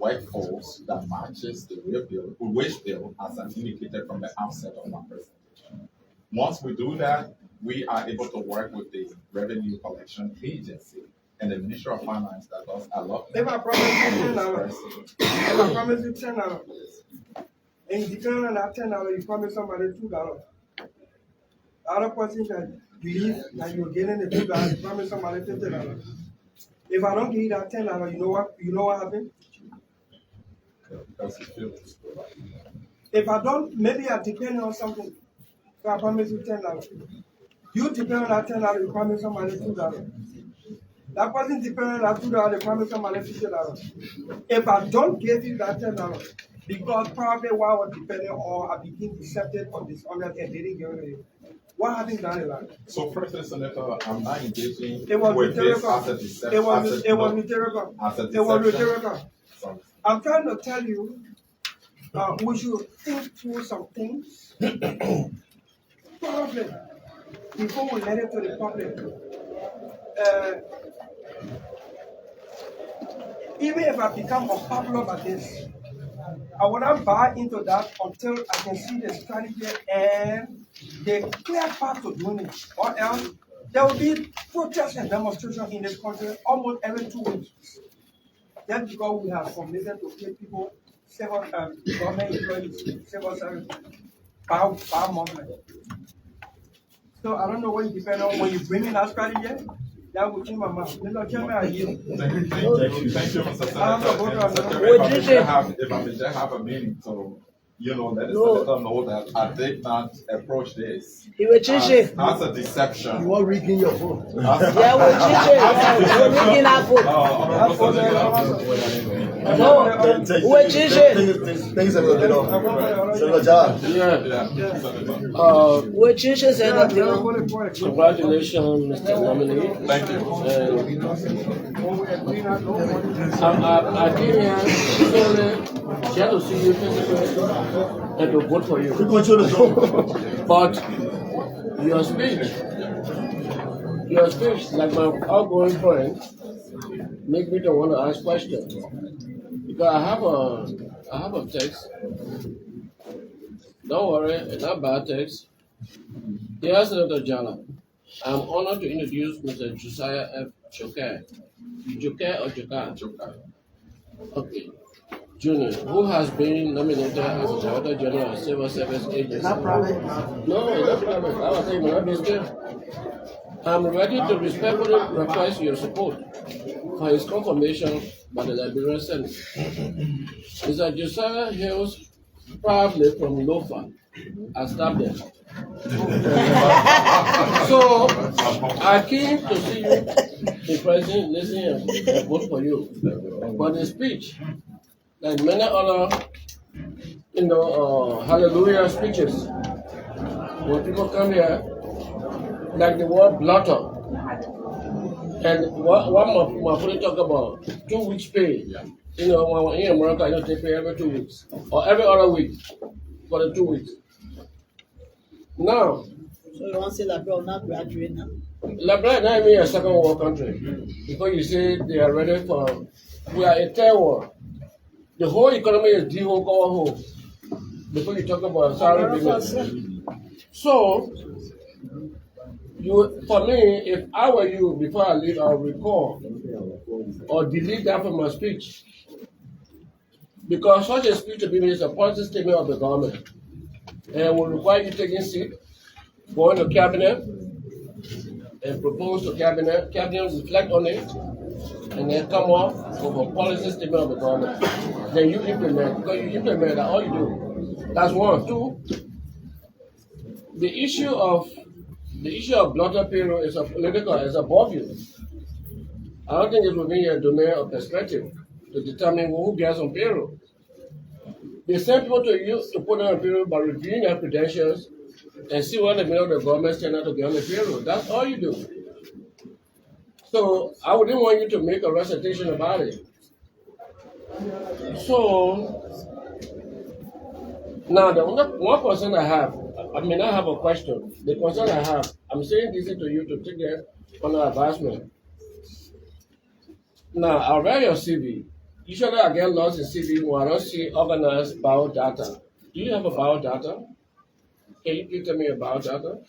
workforce that matches the wage bill as indicated from the outset of our presentation. Once we do that, we are able to work with the revenue collection agency and the Ministry of Finance that does a lot. If I promise you $10, and depending on that $10, you promise somebody $2. The other person that believe that you're getting the $2, you promise somebody $50. If I don't give you that $10, you know what happened? Because it feels. If I don't, maybe I depend on something. So I promise you $10. You depend on that $10, you promise somebody $2. That person depend on that $2, they promise somebody $50. If I don't give you that $10, because probably while I was depending on, I became deceptive or dishonest and didn't give it. What happened down the line? So, first, Senator, I'm not engaging It was with this as a rhetorical. deception. It was rhetorical. As a It was deception. rhetorical. Sorry. I'm trying to tell you, we should think through some things. Probably before we let it to the public. Even if I become unpopular by this, I will not buy into that until I can see the strategy and the clear path to doing it. Or else, there will be protests and demonstrations in this country almost every 2 weeks. That's because we have committed to pay people, government employees, civil service, by month. So I don't know what you depend on when you bring in that strategy. That will change my mind. Thank you, Mr. Senator. If I may just have a minute to, let the senator know that I did not approach this as a deception. You are rigging your vote. Yeah, we're rigging our vote. Things are going on. Senator John. Congratulations, Mr. Nominee. Thank you. I came here solely to see you physically and to vote for you. But your speech, like my outgoing friend, make me to want to ask questions. Because I have a text. Don't worry, it's not bad text. Dear Senator Jala, I'm honored to introduce Mr. Josiah F. Joekai. Joekai or Joekai? Joekai. Okay. Junior, who has been nominated as the Director General of Civil Service Agency. Not private. No, it's not private. I was saying, not this game. I'm ready to respectfully request your support for his confirmation by the Liberian Senate. Mr. Josiah hails proudly from Lofa. I stopped there. So, I came to see you, the president, listen and vote for you. But the speech, like many other, hallelujah speeches, when people come here, like the word blotter, and what my friend talk about, 2 weeks pay. In America, they pay every 2 weeks, or every other week for the 2 weeks. Now, So you want to say Liberia will not graduate now? Liberia is not even a second world country. Because you say they are ready for, we are a third world. The whole economy is the whole home. Before you talk about salary business. So, for me, if I were you, before I leave, I'll recall or delete that from my speech. Because such a speech to be made is a policy statement of the government. And will require you taking seat, going to cabinet, and propose to cabinet. Cabinet will reflect on it, and then come up with a policy statement of the government. Then you implement, because you implement that all you do. That's one. Two, the issue of blotter payroll is a political, is above you. I don't think it's within your domain of perspective to determine who gets on payroll. They send people to you to put on a payroll by reviewing their credentials and see what the middle of the government stand out to get on the payroll. That's all you do. So I wouldn't want you to make a recitation about it. So now the one concern I have, I may not have a question. The concern I have, I'm saying this to you to take it under advisement. Now I read your CV. Usually I get lost in CV when I don't see organized biodata. Do you have a biodata? Can you tell me about data?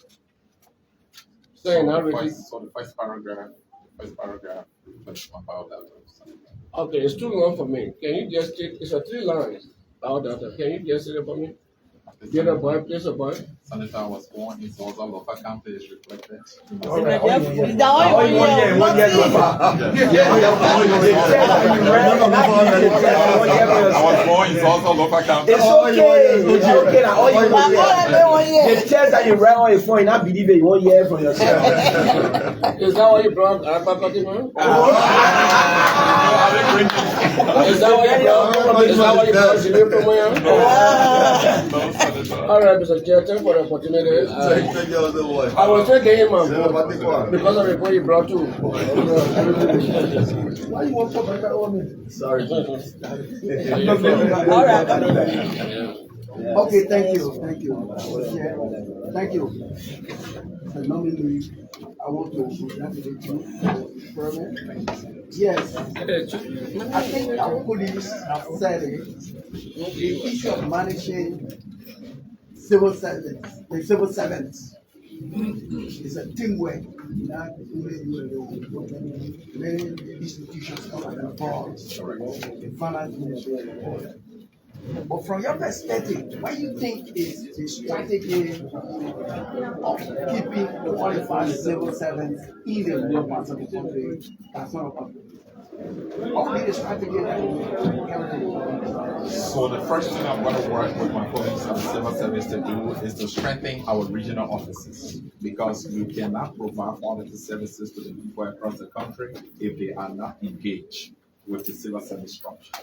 So you're not really. So the first paragraph, is about that. Okay, it's too long for me. Can you just take, it's a 3 lines biodata. Can you just say it for me? Get a boy, place a boy. Senator, I was born in Zosa, local county is reflected. All right. Is that all you want here? One year. I was born in Zosa, local county. It's okay. It's okay. Now, all you But all I know 1 year. the test that you write on your phone, you not believe it. You won't hear from yourself. Is that why you brought faculty, man? Is that why you brought Jimmy from where? All right, Mr. Chair, thank you for the opportunity. I was taking him because of the point you brought too. Why you want to talk about me? Sorry. All right. Okay, thank you. Thank you. The nominee, I want to congratulate you for the permit. Yes, I think our police have said it. The issue of managing civil servants, the civil servants, is a teamwork. Not only you alone. Many institutions come and involved. The finance ministry. But from your perspective, what do you think is the strategy of keeping qualified civil servants in the rural parts of the country? That's not a problem. What will be the strategy that you carry? So the first thing I'm going to work with my colleagues and civil service to do is to strengthen our regional offices, because we cannot provide quality services to the people across the country if they are not engaged with the civil service structure.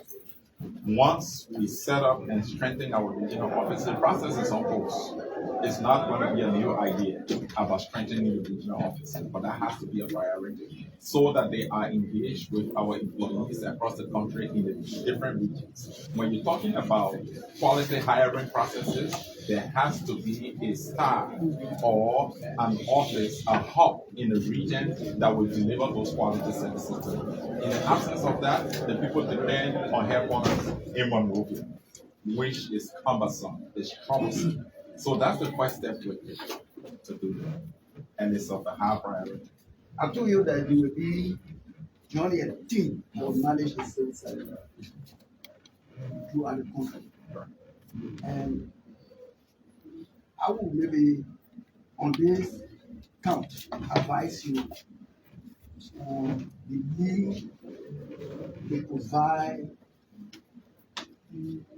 Once we set up and strengthen our regional office, the process is on course. It's not going to be a new idea about strengthening the regional office, but that has to be a priority so that they are engaged with our employees across the country in the different regions. When you're talking about quality hiring processes, there has to be a staff or an office, a hub in the region that will deliver those quality services to them. In the absence of that, the people depend on headquarters in Monrovia, which is cumbersome, it's troublesome. So that's the first step to do that. And it's of a high priority. I told you that you will be only a team that will manage the civil service throughout the country. And I will maybe on this count advise you on the need to provide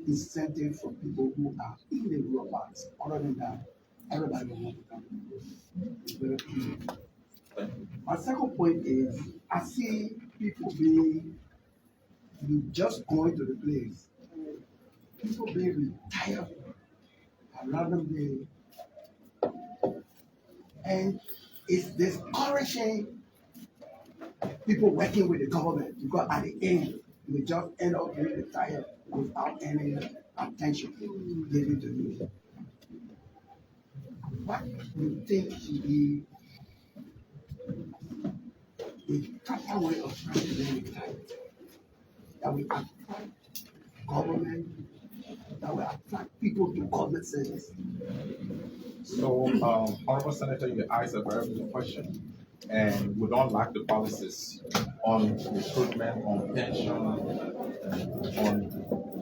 incentive for people who are in the rural parts. Other than that, everybody will want to come. My second point is I see people being just going to the place. People being retired rather than and it's discouraging people working with the government because at the end we just end up being retired without any attention given to you. What do you think should be the proper way of trying to get retired? That we attract government, that we attract people to government service. So, Honorable Senator, you asked a very good question. And we don't lack the policies on recruitment, on pension, on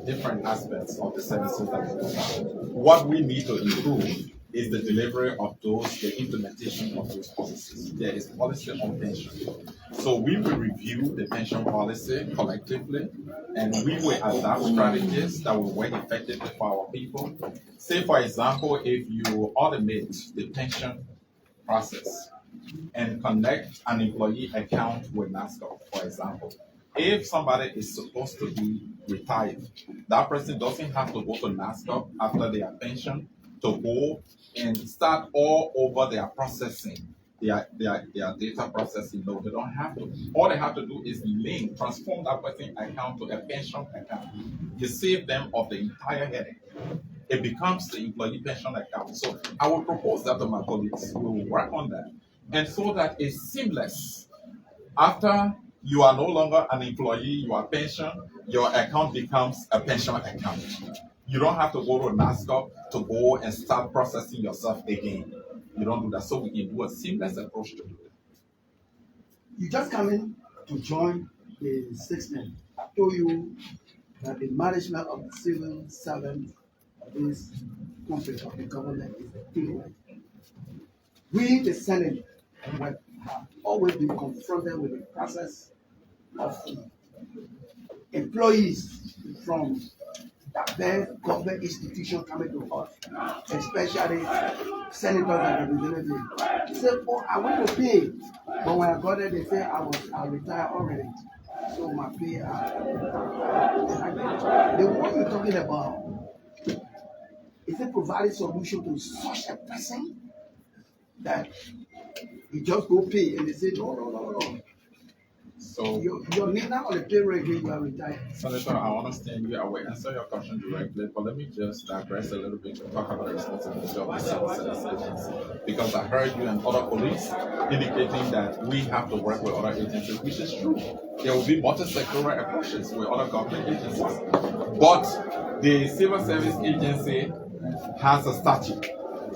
different aspects of the services that we provide. What we need to improve is the delivery of those, the implementation of those policies. There is policy on pension. So we will review the pension policy collectively, and we will adopt strategies that will work effectively for our people. Say, for example, if you automate the pension process and connect an employee account with NASCO, for example. If somebody is supposed to be retired, that person doesn't have to go to NASCO after their pension to go and start all over their processing, their data processing. No, they don't have to. All they have to do is transform that person's account to a pension account. You save them of the entire headache. It becomes the employee pension account. So I will propose that to my colleagues. We will work on that. And so that it's seamless. After you are no longer an employee, you are pension, your account becomes a pension account. You don't have to go to NASCOP to go and start processing yourself again. You don't do that. So we can do a seamless approach to do it. You just come in to join the system. I told you that the management of the civil servant of this country, of the government, is the thing. We, the Senate, have always been confronted with the process of employees from diverse government institutions coming to us, especially senators and representatives. They say, oh, I want to pay. But when I got there, they say I retired already. So my pay, the one you're talking about, is it providing solution to such a person that you just go pay and they say, no. So You're not on the payroll again, you are retired. Senator, I understand you. I will answer your question directly, but let me just digress a little bit to talk about the responsibility of the civil service agency. Because I heard you and other colleagues indicating that we have to work with other agencies, which is true. There will be multi-sectoral approaches with other government agencies. But the civil service agency has a statute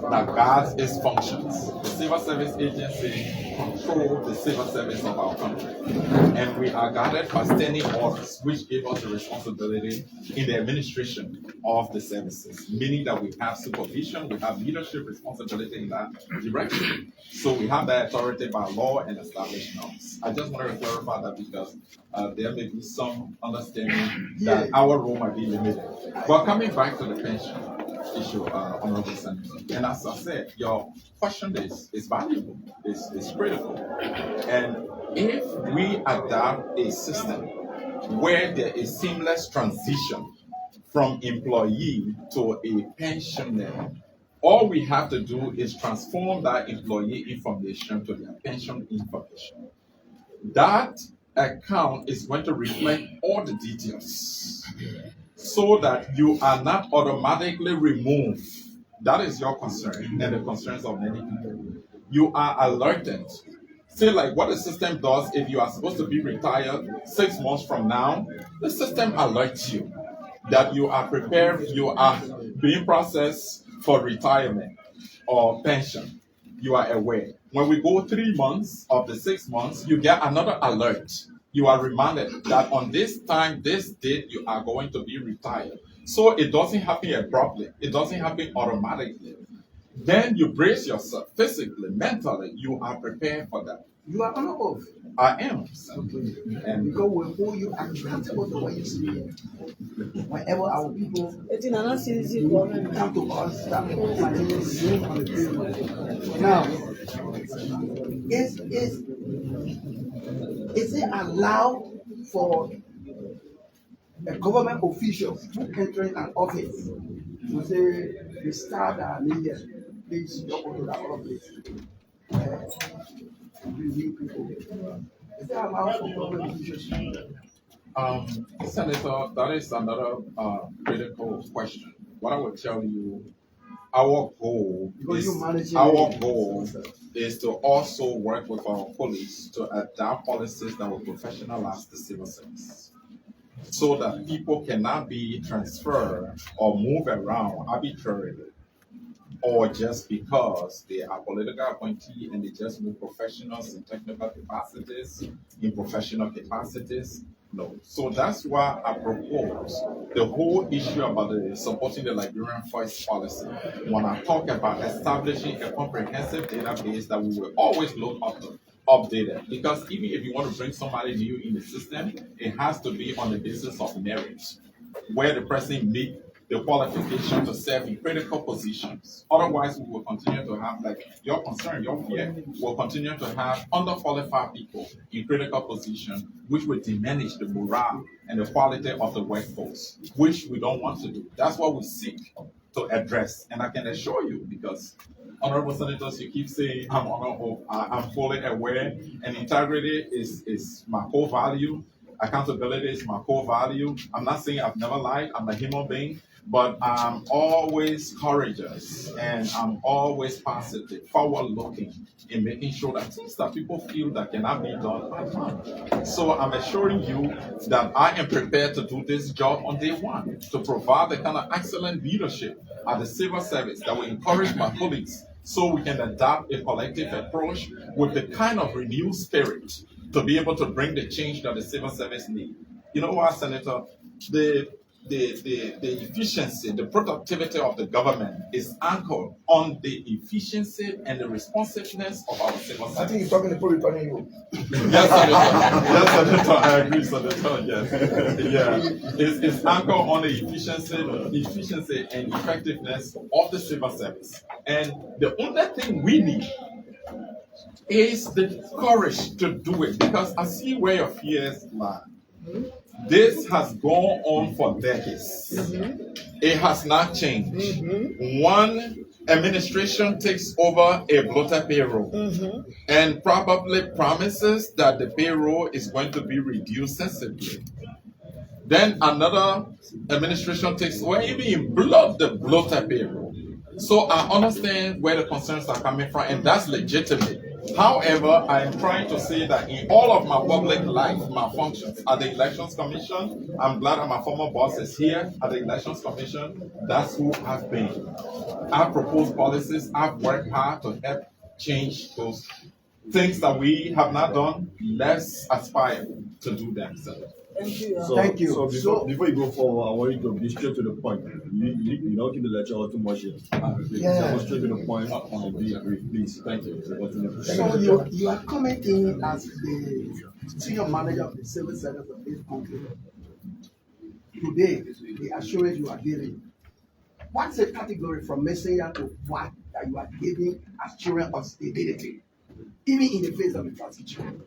that guards its functions. The civil service agency controls the civil service of our country. And we are guarded by standing orders, which give us the responsibility in the administration of the services, meaning that we have supervision, we have leadership responsibility in that direction. So we have that authority by law and established norms. I just wanted to clarify that because there may be some understanding that our role might be limited. But coming back to the pension issue, Honorable Senator, and as I said, your question is valuable, is critical. And if we adopt a system where there is seamless transition from employee to a pensioner, all we have to do is transform that employee information to their pension information. That account is going to reflect all the details so that you are not automatically removed. That is your concern and the concerns of many people. You are alerted. Say like what the system does if you are supposed to be retired 6 months from now, the system alerts you that you are prepared, you are being processed for retirement or pension. You are aware. When we go 3 months of the 6 months, you get another alert. You are reminded that on this time, this date, you are going to be retired. So it doesn't happen abruptly. It doesn't happen automatically. Then you brace yourself physically, mentally. You are prepared for that. You are on oath. I am. Okay. And because we hold you accountable to what you say. Whenever our people come to us, that is on the payroll. Now, is it allowed for a government official who entering an office to say the staff that are needed, please don't go to that office? Review people. Is that allowed for government officials? Senator, that is another critical question. What I will tell you, our goal is to also work with our police to adopt policies that will professionalize the civil service, so that people cannot be transferred or move around arbitrarily, or just because they are political appointees and they just move professionals in technical capacities, in professional capacities. No. So that's why I propose the whole issue about the supporting the Liberian voice policy. When I talk about establishing a comprehensive database that we will always look up to, updated. Because even if you want to bring somebody new in the system, it has to be on the basis of merit, where the person meet the qualification to serve in critical positions. Otherwise, we will continue to have, like your concern, your fear, we'll continue to have underqualified people in critical positions, which will diminish the morale and the quality of the workforce, which we don't want to do. That's what we seek to address. And I can assure you, because Honorable Senators, you keep saying I'm fully aware, and integrity is my core value. Accountability is my core value. I'm not saying I've never lied. I'm a human being, but I'm always courageous and I'm always positive, forward-looking in making sure that things that people feel that cannot be done are done. So I'm assuring you that I am prepared to do this job on day one, to provide the kind of excellent leadership at the civil service that will encourage my colleagues so we can adopt a collective approach with the kind of renewed spirit to be able to bring the change that the civil service need. You know what, Senator? The efficiency, the productivity of the government is anchored on the efficiency and the responsiveness of our civil service. I think he's talking to people returning you. Yes, Senator. Yes, Senator. I agree, Senator. Yes. Yeah. It's anchored on the efficiency and effectiveness of the civil service. And the only thing we need is the courage to do it, because I see where your fears lie. This has gone on for decades. It has not changed. One administration takes over a bloated payroll and probably promises that the payroll is going to be reduced sensibly. Then another administration takes over, even bloat the bloated payroll. So I understand where the concerns are coming from, and that's legitimate. However, I am trying to say that in all of my public life, my functions at the Elections Commission, I'm glad that my former boss is here at the Elections Commission. That's who I've been. I've proposed policies. I've worked hard to help change those things that we have not done. Let's aspire to do them. Thank you. Thank you. So before you go forward, I want you to be straight to the point. You don't keep the lecture all too much here. Yeah. Go straight to the point and be brief, please. Thank you. So you are coming in as the senior manager of the civil service of this country. Today, the assurance you are giving, what's the category from messenger to what that you are giving assurance of stability, even in the face of the transition?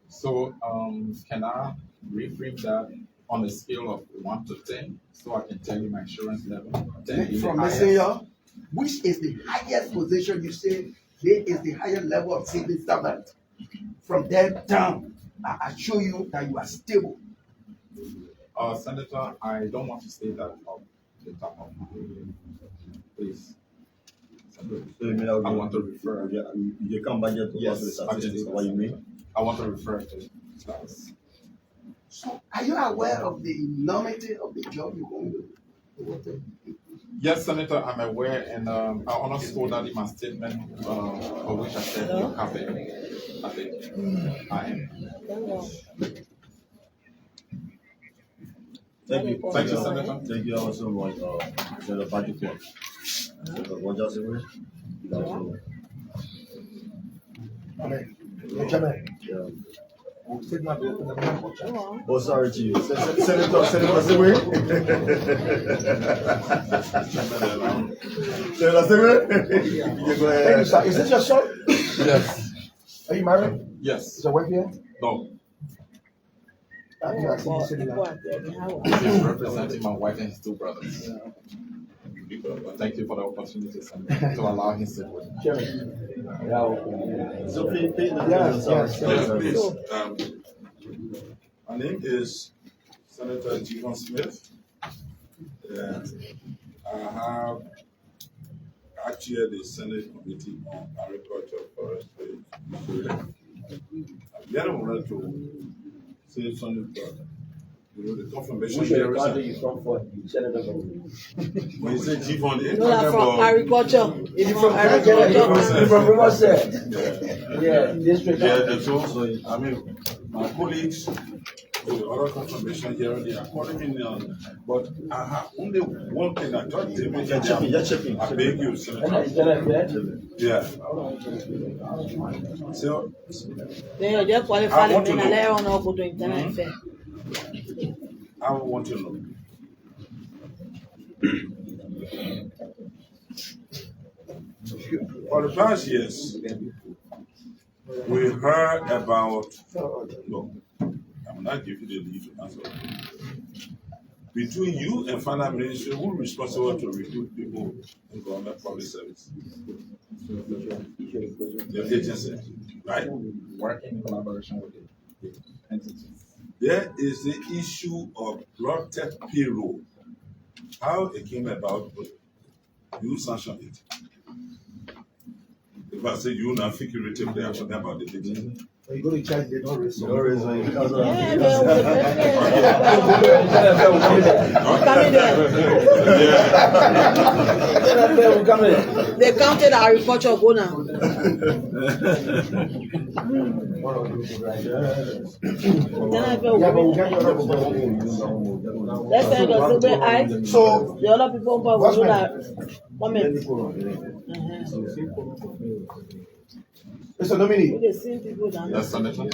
So can I reframe that on a scale of 1 to 10 so I can tell you my assurance level? 10 being From the highest. messenger, which is the highest position you say there is the higher level of civil servant? From there down, I assure you that you are stable. Senator, I don't want to say that off the top of my head. Please. I want to refer. You come back here to Yes, answer the statistics. What you mean? I want to refer to class. So, are you aware of the enormity of the job you're going to do? Yes, Senator, I'm aware, and I honestly told that in my statement, for which I said you're happy. I think I am. Thank you. Thank you, Senator. Thank you also much, Senator Patrick. What else is it? Yeah. Oh, sorry to you. Senator Senator go ahead. Hey, is this your son? Yes. Are you married? Yes. Is your wife here? No. I think I see you sitting down. He's representing my wife and his 2 brothers. Thank you for the opportunity, Senator, to allow him to sit with me. So, Yes, please. My name is Senator Jevon Smith. And I have chair the Senate Committee on Agriculture, Forestry, Liberia. Then I wanted to say something about the confirmation hearing. When you say Jevon, No, I'm from agriculture. It's from agriculture. from Riverside. Yeah, District. and so I mean, my colleagues, the other confirmation hearing, they are calling me now. But I have only one thing I thought they were checking. I beg you, Senator. Yeah. So, Then you just qualify the men and let on go to internet fair. I want to know. For the past years, we heard about, no, I'm not giving you the lead to answer. Between you and Finance Ministry, who is responsible to recruit people in government public service? Your agency, right? Working in collaboration with it. entities. There is the issue of blood test payroll. How it came about, you sanction it. If I say you now figuratively, I'm talking about the meeting. When you go to church, they don't raise No reason. Because Yeah, they counted agriculture go now. Yeah, but we can't Let's say the So, the other people will what's know my- that. Moment. Mr. Nominee, The same people down Yes, Senator.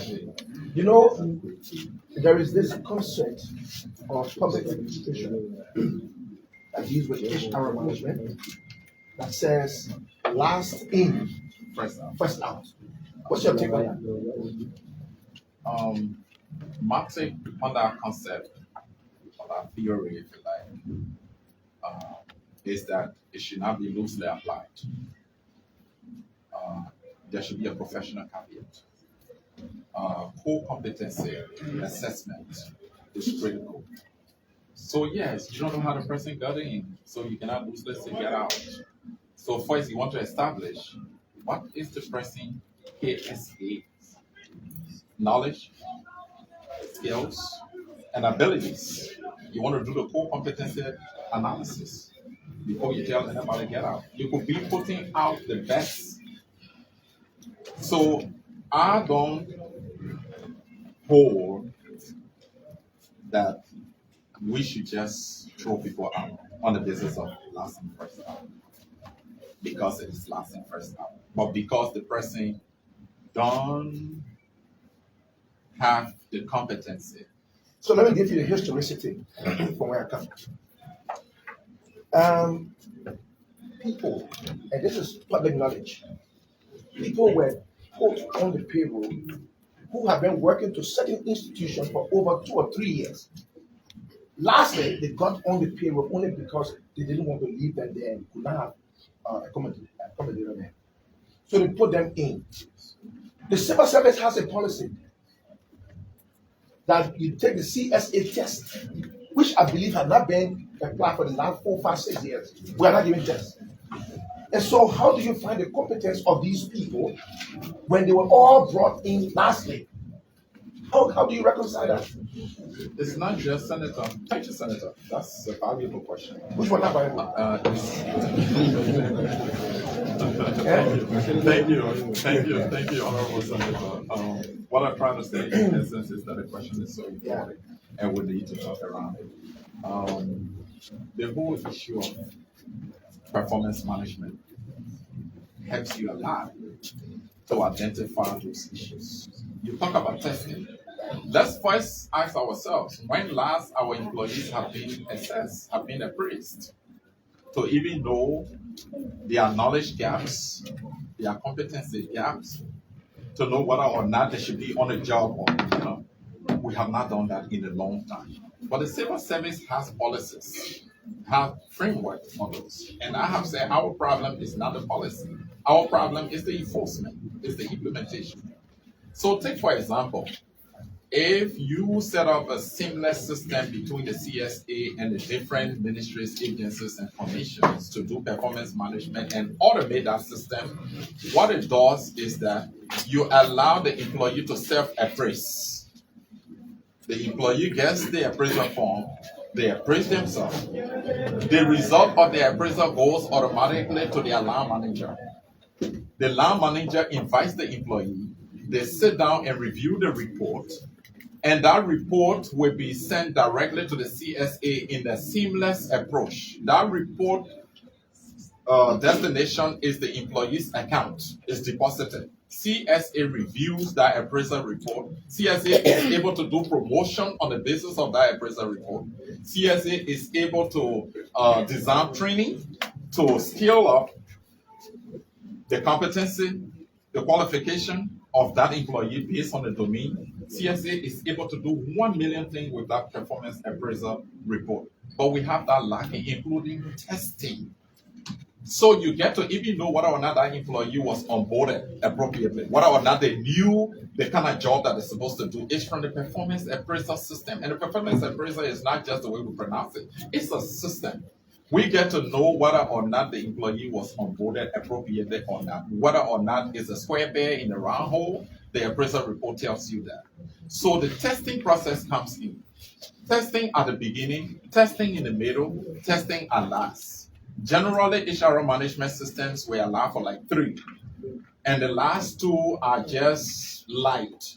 you know, there is this concept of public administration that deals with HR management that says last in, first out. What's your take on that? My take on that concept, or that theory, if you like, is that it should not be loosely applied. There should be a professional caveat. Core competency assessment is critical. So yes, you don't know how the person got in, so you cannot loosely say get out. So first, you want to establish what is the person KSA knowledge, skills, and abilities. You want to do the core competency analysis before you tell anybody get out. You could be putting out the best. So I don't hold that we should just throw people out on the basis of last in first out, because it is last in first out, but because the person don't have the competency. So let me give you the historicity from where I come. People, and this is public knowledge, people were put on the payroll who have been working to certain institutions for over 2 or 3 years. Lastly, they got on the payroll only because they didn't want to leave them there and could not have accommodated them. So they put them in. The civil service has a policy that you take the CSA test, which I believe has not been applied for the last 4, 5, 6 years. We are not giving tests. And so, how do you find the competence of these people when they were all brought in lastly? How do you reconcile that? It's not just Senator. Thank you, Senator. That's a valuable question. Which one not valuable? Thank you, Honorable Senator. What I'm trying to say in essence is that the question is so important, and we need to talk around it. The whole issue of performance management helps you a lot to identify those issues. You talk about testing. Let's first ask ourselves, when last our employees have been assessed, have been appraised, to even know their knowledge gaps, their competency gaps, to know whether or not they should be on a job or, we have not done that in a long time. But the civil service has policies, have framework on those. And I have said our problem is not the policy. Our problem is the enforcement, is the implementation. So take, for example, if you set up a seamless system between the CSA and the different ministries, agencies, and commissions to do performance management and automate that system, what it does is that you allow the employee to self-appraise. The employee gets the appraisal form, they appraise themselves. The result of the appraisal goes automatically to the line manager. The line manager invites the employee, they sit down and review the report, and that report will be sent directly to the CSA in a seamless approach. That report destination is the employee's account, is deposited. CSA reviews that appraisal report. CSA is able to do promotion on the basis of that appraisal report. CSA is able to design training to scale up the competency, the qualification of that employee based on the domain. CSA is able to do 1 million things with that performance appraisal report. But we have that lacking, including testing. So you get to even know whether or not that employee was onboarded appropriately, whether or not they knew the kind of job that they're supposed to do. It's from the performance appraisal system. And the performance appraisal is not just the way we pronounce it. It's a system. We get to know whether or not the employee was onboarded appropriately or not. Whether or not it's a square bear in a round hole, the appraisal report tells you that. So the testing process comes in. Testing at the beginning, testing in the middle, testing at last. Generally, HR management systems were allowed for like 3. And the last 2 are just light,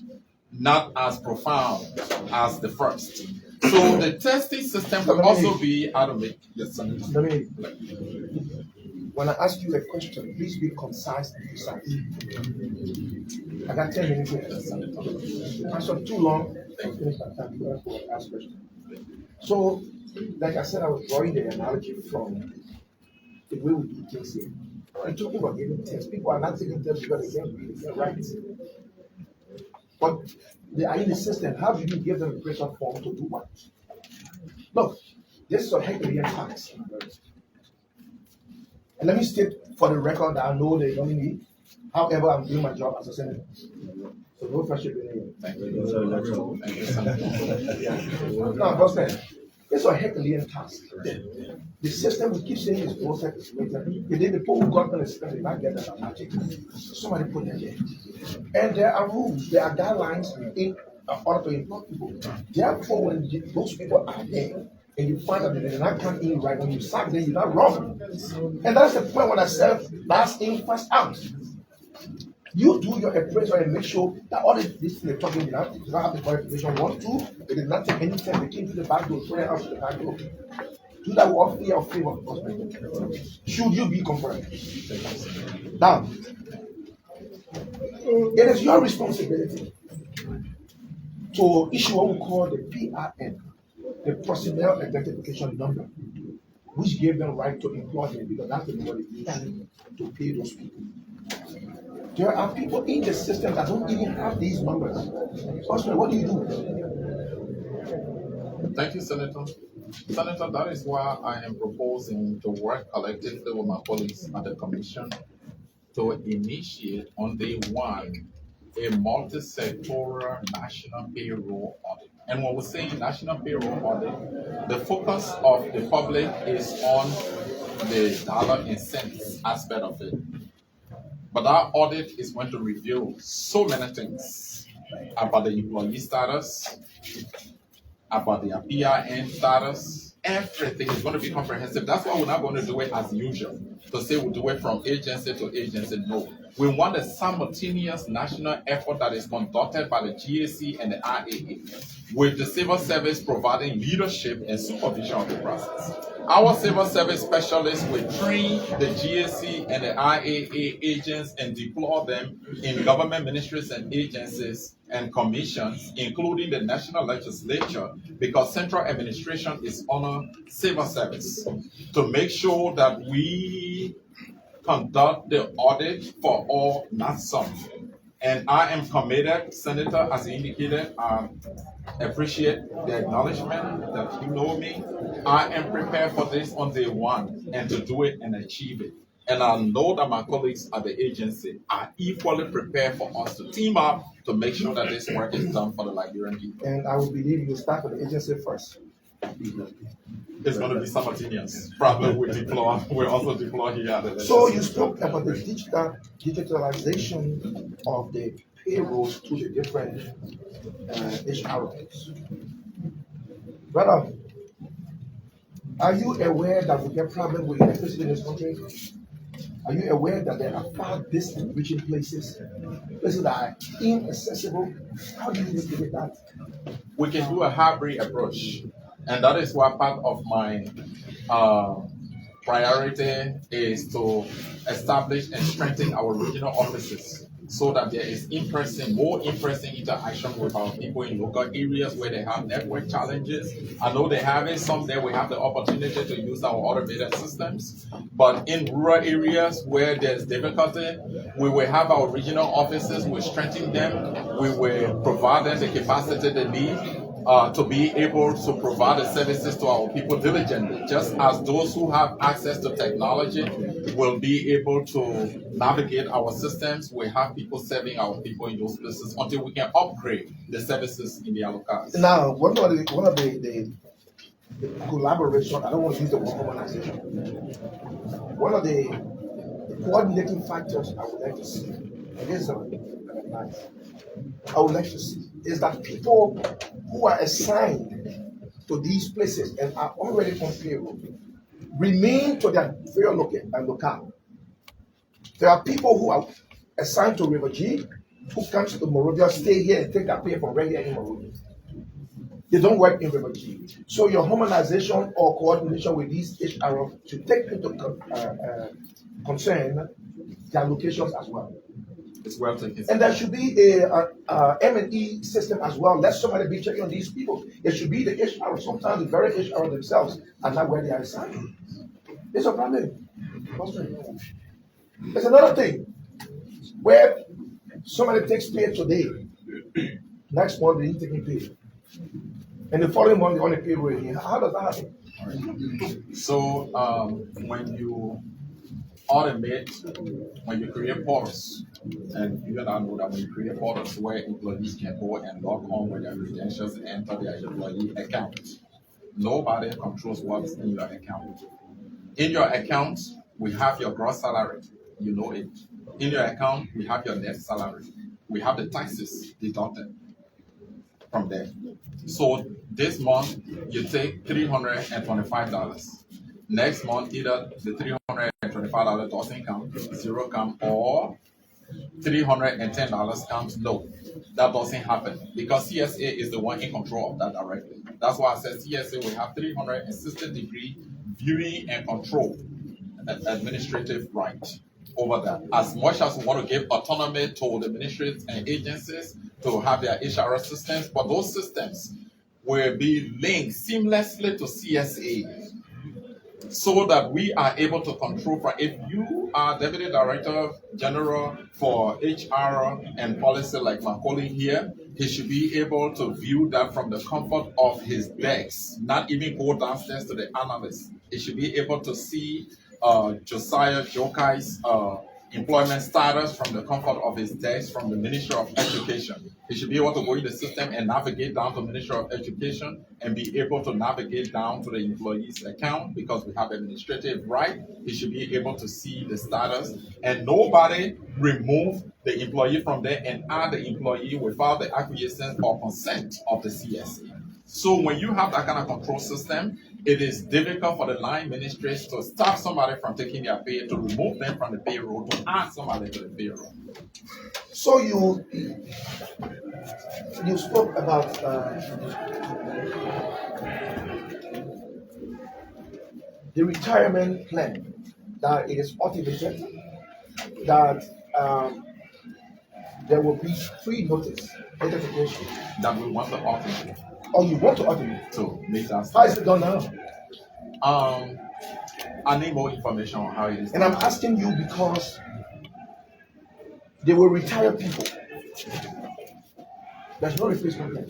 not as profound as the first. So the testing system can also be automated. Yes, sir. When I ask you a question, please be concise and precise. I got 10 minutes here. If I answer too long, I'll finish my time for the last question. So, like I said, I was drawing the analogy from the way we do things here. I'm talking about giving tests. People are not taking tests because they can't read, they can't write. But they are in the system. How do you give them a pressure form to do what? Look, this is a Hegelian tax. And let me state for the record that I know the nominee. However, I'm doing my job as a senator. So no pressure in here. Thank you. Thank you. No, Boston. It's a Hegelian task. The system we keep saying is process is later. The day before we got on the system, they might get that magic. Somebody put that there. And there are rules, there are guidelines in order to employ people. Therefore, when those people are there, and you find that they did not come in right, when you sack them, you're not wrong. And that's the point when I said last in, first out. You do your appraisal and make sure that all this thing they're talking about, you don't have the qualification. 1, 2, they did not take any time, they came to the back door, throw it out to the back door. Do that with all fear of favor of God. Should you be confirmed? Now, it is your responsibility to issue what we call the PRN, the Personnel Identification Number, which gave them right to employ them because that's the number they use to pay those people. There are people in the system that don't even have these numbers. Osman, what do you do? Thank you, Senator. Senator, that is why I am proposing to work collectively with my colleagues at the Commission to initiate on day 1 a multi-sectoral national payroll audit. And when we say national payroll audit, the focus of the public is on the dollar and cents aspect of it. But our audit is going to reveal so many things about the employee status, about their PRN status. Everything is going to be comprehensive. That's why we're not going to do it as usual, to say we'll do it from agency to agency. No. We want a simultaneous national effort that is conducted by the GAC and the IAA, with the civil service providing leadership and supervision of the process. Our civil service specialists will train the GAC and the IAA agents and deploy them in government ministries and agencies and commissions, including the national legislature, because central administration is under civil service, to make sure that we conduct the audit for all, not some. And I am committed, Senator, as indicated, appreciate the acknowledgement that you know me. I am prepared for this on day 1 and to do it and achieve it. And I know that my colleagues at the agency are equally prepared for us to team up to make sure that this work is done for the Liberian people. And I will believe you start with the agency first. It's going to be simultaneous. Probably we'll also deploy here at the So you spoke about the digitalization of the payrolls to the different HRs. Brother, are you aware that we get problems with electricity in this country? Are you aware that there are far distant reaching places that are inaccessible? How do you mitigate that? We can do a hybrid approach. And that is why part of my priority is to establish and strengthen our regional offices so that there is more in-person interaction with our people in local areas where they have network challenges. I know they have it. Some there we have the opportunity to use our automated systems. But in rural areas where there's difficulty, we will have our regional offices, we'll strengthen them, we will provide them the capacity they need. to be able to provide the services to our people diligently, just as those who have access to technology will be able to navigate our systems. We have people serving our people in those places until we can upgrade the services in the locales. Now, one of the collaboration, I don't want to use the word organization. One of the coordinating factors I would like to see, and this is nice, I would like to see, is that people who are assigned to these places and are already on payroll remain to their very locale. There are people who are assigned to River G who come to Monrovia, stay here and take their pay from right here in Monrovia. They don't work in River G. So your harmonization or coordination with these HR should take into concern their locations as well. It's well taken. And there should be a M&E system as well. Let somebody be checking on these people. It should be the HR. Sometimes the very HR themselves are not where they are assigned. It's a problem. There's another thing where somebody takes pay today, next month they ain't taking pay, and the following month they want to pay again. How does that happen? So when you automate, when you create portals, and you and I know that when you create portals where employees can go and log on with their credentials and enter their employee account, nobody controls what's in your account. In your account, we have your gross salary, you know it. In your account, we have your net salary. We have the taxes deducted from there. So this month, you take $325. Next month, either the $325 doesn't come, zero come, or $310 comes. No, that doesn't happen because CSA is the one in control of that directly. That's why I said CSA will have 360-degree viewing and control, administrative right over that. As much as we want to give autonomy to the ministries and agencies to have their HR systems, but those systems will be linked seamlessly to CSA, so that we are able to control. If you are Deputy Director General for HR and policy like Macaulay here, he should be able to view that from the comfort of his desk, not even go downstairs to the analyst. He should be able to see Josiah Joekai's employment status from the comfort of his desk from the Ministry of Education. He should be able to go in the system and navigate down to the Ministry of Education and be able to navigate down to the employee's account because we have administrative right. He should be able to see the status and nobody remove the employee from there and add the employee without the acquiescence or consent of the CSA. So when you have that kind of control system, it is difficult for the line ministries to stop somebody from taking their pay, to remove them from the payroll, to add somebody to the payroll. So you spoke about the retirement plan, that it is automated, that there will be free notice, notification. That we want to automate. Oh, you want to automate? To make that. How is it done now? I need more information on how it is. And I'm asking you because they will retire people. There's no replacement plan.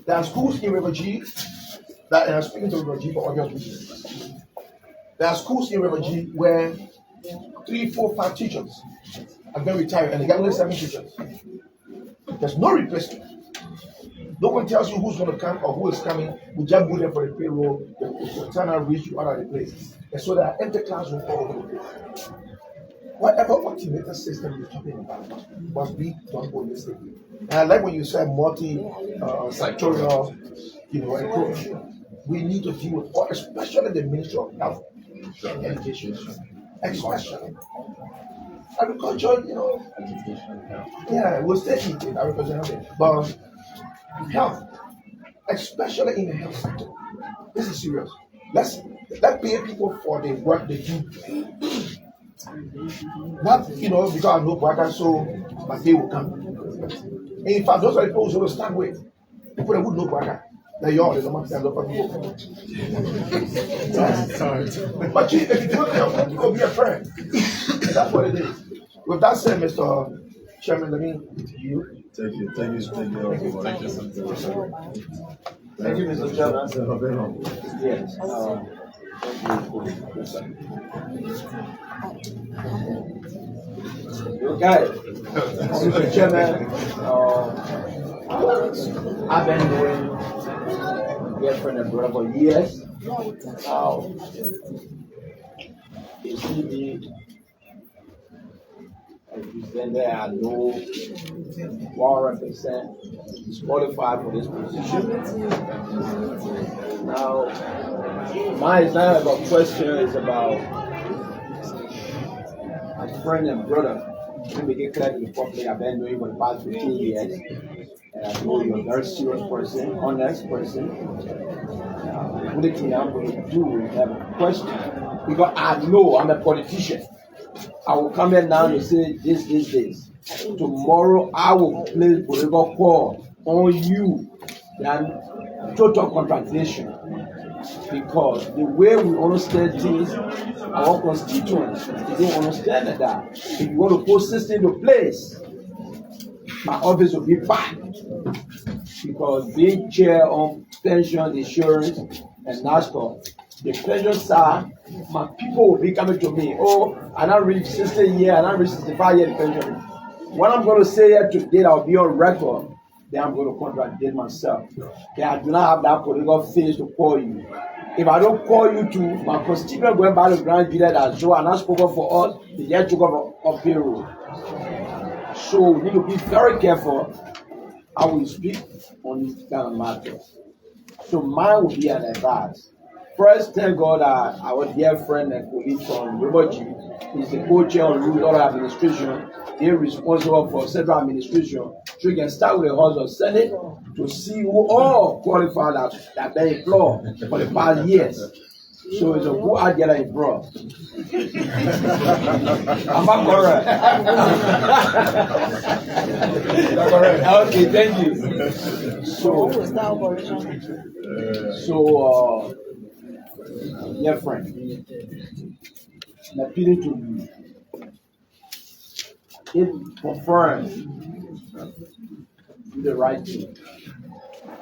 There are schools in River G that are speaking to River G for obvious reasons. There are schools in River G where 3, 4, 5 teachers have been retired and they got only 7 teachers. There's no replacement. No one tells you who's going to come or who is coming. We just go there for the payroll. The time and reach you out of the place. And so there are empty classrooms all over the place. Whatever automated system you're talking about must be done holistically. And I like when you said multi-sectorial, approach. We need to deal with, especially the Ministry of Health and Education, especially agriculture. Yeah, we'll stay in agriculture, but health, especially in the health sector, this is serious. Let's pay people for the work they do. Not, because I know workers, so my pay will come. And in fact, those are the people who will start with. People that would know worker. They're yours, there's a man that people. But if you do it, you'll be a friend. That's what it is. With that said, Mr. Chairman, let me give you Thank you, Thank you so much. Thank you, Mr. Chairman. Yes. Okay. Mr. Chairman, I've been doing girlfriend and brother for years. You see me as presenter, I know 100% is qualified for this position. Now, mine is not about question, it's about my friend and brother. Let me get clear to the public. I've been doing for the past 15 years. And I know you're a very serious person, honest person. The only thing I'm going to do is have a question. Because I know I'm a politician. I will come here now and say this. Tomorrow I will place political call on you than total contradiction. Because the way we understand things, our constituents, they don't understand that. If you want to put system into place, my office will be bad. Because being chair on pension, insurance, and NASCO, the pension side, my people will be coming to me. Oh, I don't reach 60 years, I don't reach 65 years pension. What I'm going to say here today, I'll be on record. Then I'm going to contradict myself. Then I do not have that political face to call you. If I don't call you to, my constituent going back to Grand Village that Joe and I spoken for us, the year took of payroll. So we need to be very careful how we speak on this kind of matters. So mine will be an advice. First, thank God our dear friend and colleague from Liberia is the co-chair on rural administration. They're responsible for central administration. So you can start with the House of Senate to see who all qualified that they employed for the past years. So it's a good idea that he brought. Am I correct? Okay, thank you. So dear friend, I'm appealing to you. If confirmed, do the right thing.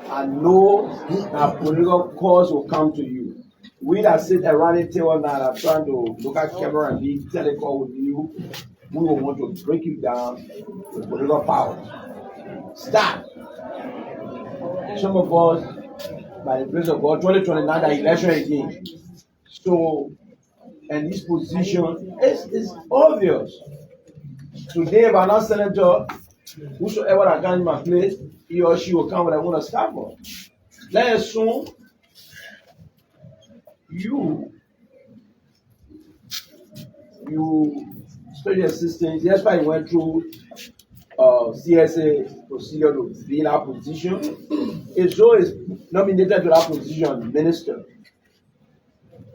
I know that political cause will come to you. We that sit around the table now are trying to look at camera and be telecall with you. We will want to break you down with political power. Stop. Some of us, by the grace of God, 2029, the election again. So, and this position is obvious. Today, if I'm not senator, whosoever that comes in my place, he or she will come with a one scaffold. Let's assume you special assistant, that's why you went through CSA procedure to be in that position. If Joe is nominated to that position, minister,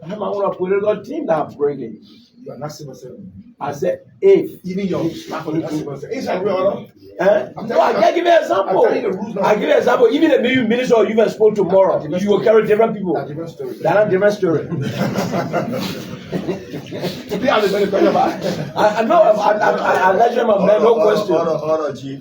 I have my own political team that I'm bringing. You are not civil servant. I said, if Even your staff are not civil servant. It's a real order. No, I can't give you an example. I give you an example. Even the new minister or you even spoke tomorrow, you will carry different people. That's a different story. That's a different story. I know. I let them have no question. Order, G.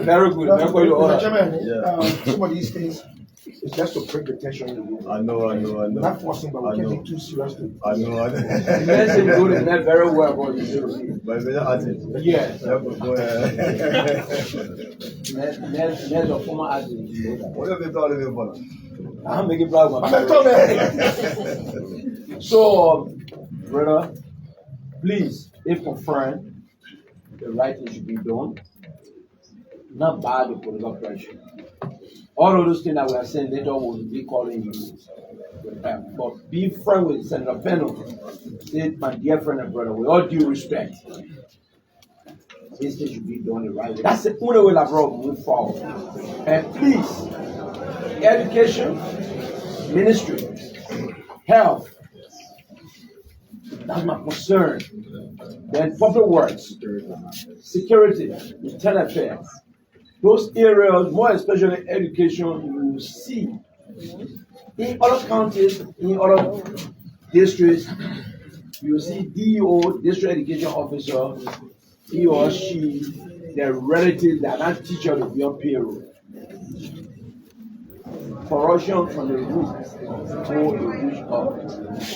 Very good. Very good. Mr. Chairman, Yeah. some of these things is just to break the tension in the room. I know. Not forcing, but we can't take too seriously. I know. The man said good is not very well, but you should see. But it's not artist. Yes. Go ahead. There's a former artist. What are they talking about? I'm making proud of I'm a comment. So, brother, please, if confirmed, the right thing should be done. Not bad the political pressure. All of those things that we are saying later will be calling you. But be friend with Senator Peno. Say, my dear friend and brother, with all due respect, this thing should be done the right way. That's the only way that will move forward. And please, education, ministry, health, that's my concern. Then public works, security, internal affairs. Those areas, more especially education, you will see in other counties, in other districts, you will see DO, district education officer, he or she their relatives that are not teachers to be on payroll. Corruption from the root go to reach up.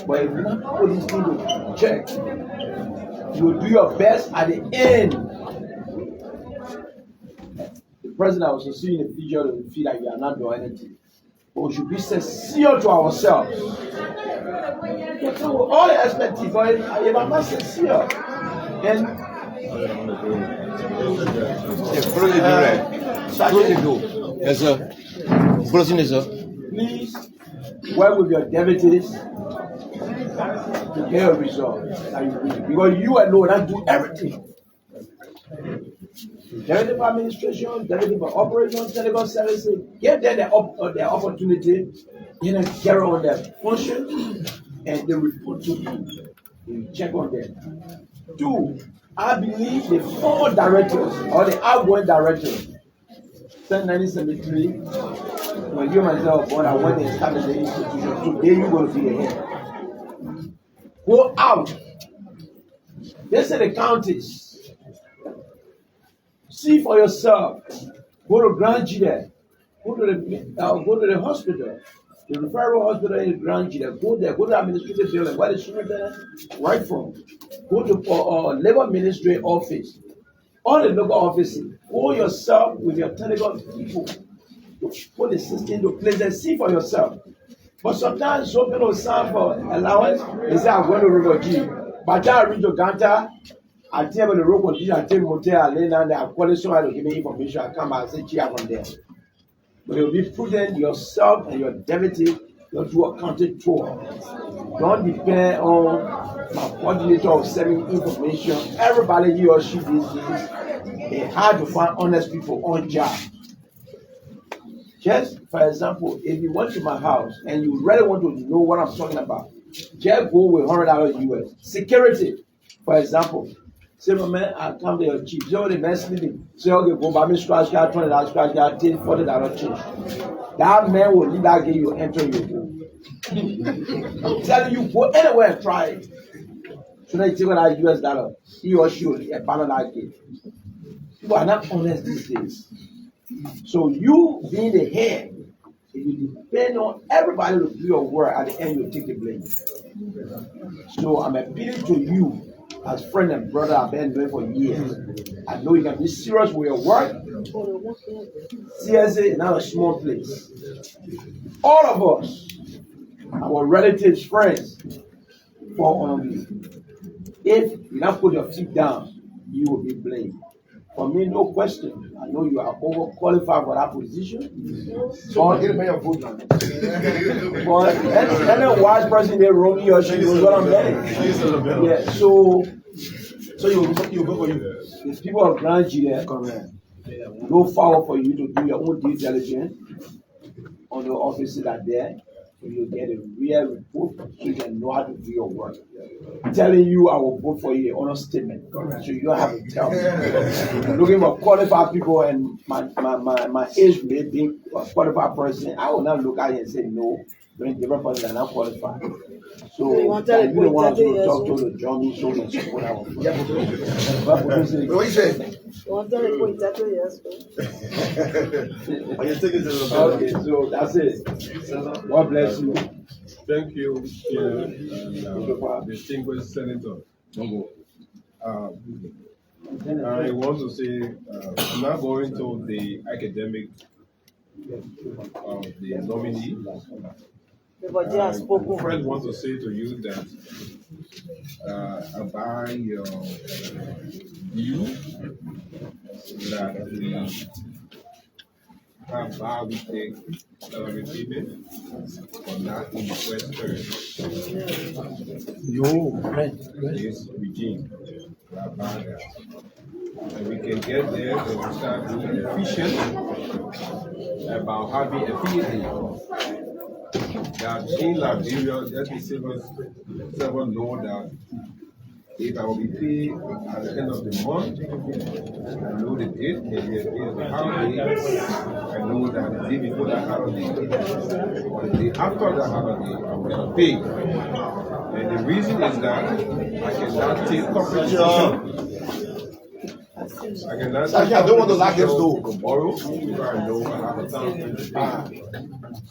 But if you not put this thing to check, you will do your best at the end. The president also see in the future to feel like we are not doing anything. But we should be sincere to ourselves. With all the expertise, but if I'm not sincere, then please work with your deputies to get a result. Because you alone not do everything. Deputy for administration, deputy for operations, technical services, give them the opportunity, carry on their function, and they report to you. You check on them. 2, I believe the former directors or the outgoing directors, since 1973, when you myself born, I went and started the institution. Today you're going to be a head. Go out. Visit the counties. See for yourself. Go to Grand Gide. Go to the hospital. The referral hospital in Grand Gide. Go there. Go to the administrative building. Where the student there right from. Go to labor ministry office. All the local offices. Go yourself with your technical people. Put the system to place and see for yourself. But sometimes some people sign for allowance. They say I'm going to River G. By the time I reach Uganda, I tell the road condition, I tell motel, I lay down there, I call it so I don't give me information. I come back and say, gee, I'm from there. But you'll be prudent yourself and your deputy, don't do a county tour. Don't depend on my coordinator of sending information. Everybody, he or she these days, it's hard to find honest people on job. Just for example, if you went to my house and you really want to know what I'm talking about, just go with $100 US. Security, for example. Say, my man, I come to your chief. So the man sleeping. Say, okay, go buy me scratch card, $20 scratch card, $40 change. That man will leave that gate, you enter your home. I'm telling you, go anywhere and try it. So now you take that US dollar, he or she will abandon that gate. People are not honest these days. So you being the head, if you depend on everybody to do your work, at the end you take the blame. So I'm appealing to you as friend and brother I've been doing for years. I know you can be serious with your work. CSA is not a small place. All of us, our relatives, friends, fall on you. If you not put your feet down, you will be blamed. For me, no question. I know you are overqualified for that position. But any wise person in the room, he or she knows what I'm saying. Yeah, so you go for you. The people of Grand Gide, no foul for you to do your own due diligence on the offices that are there. So you get a real report so you can know how to do your work. Telling you I will vote for you, an honest statement. So you don't have to tell me. Looking for qualified people and my age may be a qualified person, I will not look at you and say no. When different persons are not qualified. So you want to talk to the Johnny so and support our what you say? You want to okay, so that's it. God bless you. Thank you, distinguished Senator. I want to say, I'm not going to the academic of the nominee. I first want to say to you that about your view that we have how we take salary payment or not in the first term. This regime about that. And we can get there when we start being efficient about having a PhD. That in Liberia, let the civil servant know that if I will be paid at the end of the month, I know the date, maybe it is a holiday, I know that the day before that holiday, or the day after that holiday, I'm going to pay. And the reason is that I cannot take compensation I can answer. Sergeant, I don't want to lock this door. Tomorrow, if I know I have a time to pay.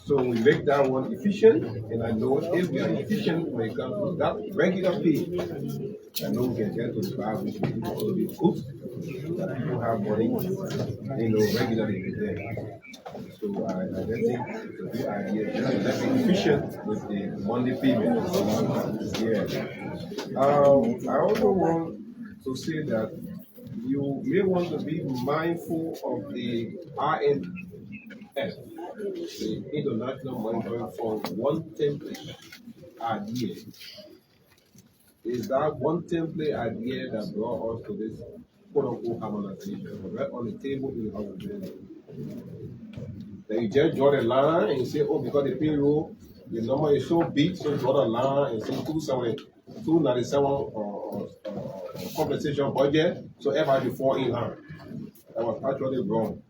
So we make that one efficient, and I know if we are efficient when it comes to that regular pay, I know we can get to the bar, which will also be good, that people have money, regularly with them. So I don't think it's a good idea. Let's be efficient with the monthly payment. Yeah. I also want to say that you may want to be mindful of the IMF, the International Monetary Fund, one template idea. Is that one template idea that brought us to this quote-unquote harmonization right on the table in the House of Representatives? Then you just draw the line and you say, oh, because the payroll, the number is so big, so you draw the line and say 297 compensation budget, so everybody fall in line. That was actually wrong.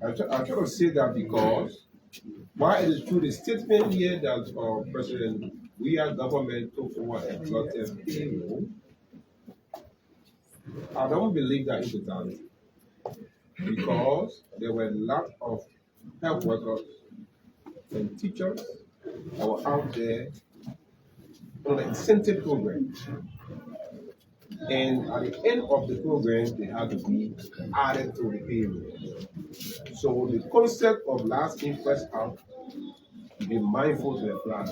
I try to say that because while it is true, the statement here that President, we as government took over a plotted payroll, I don't believe that in totality. Because there were a lot of health workers and teachers that were out there on the incentive program. And at the end of the program, they had to be added to the payroll. So the concept of last in, first out, be mindful to apply.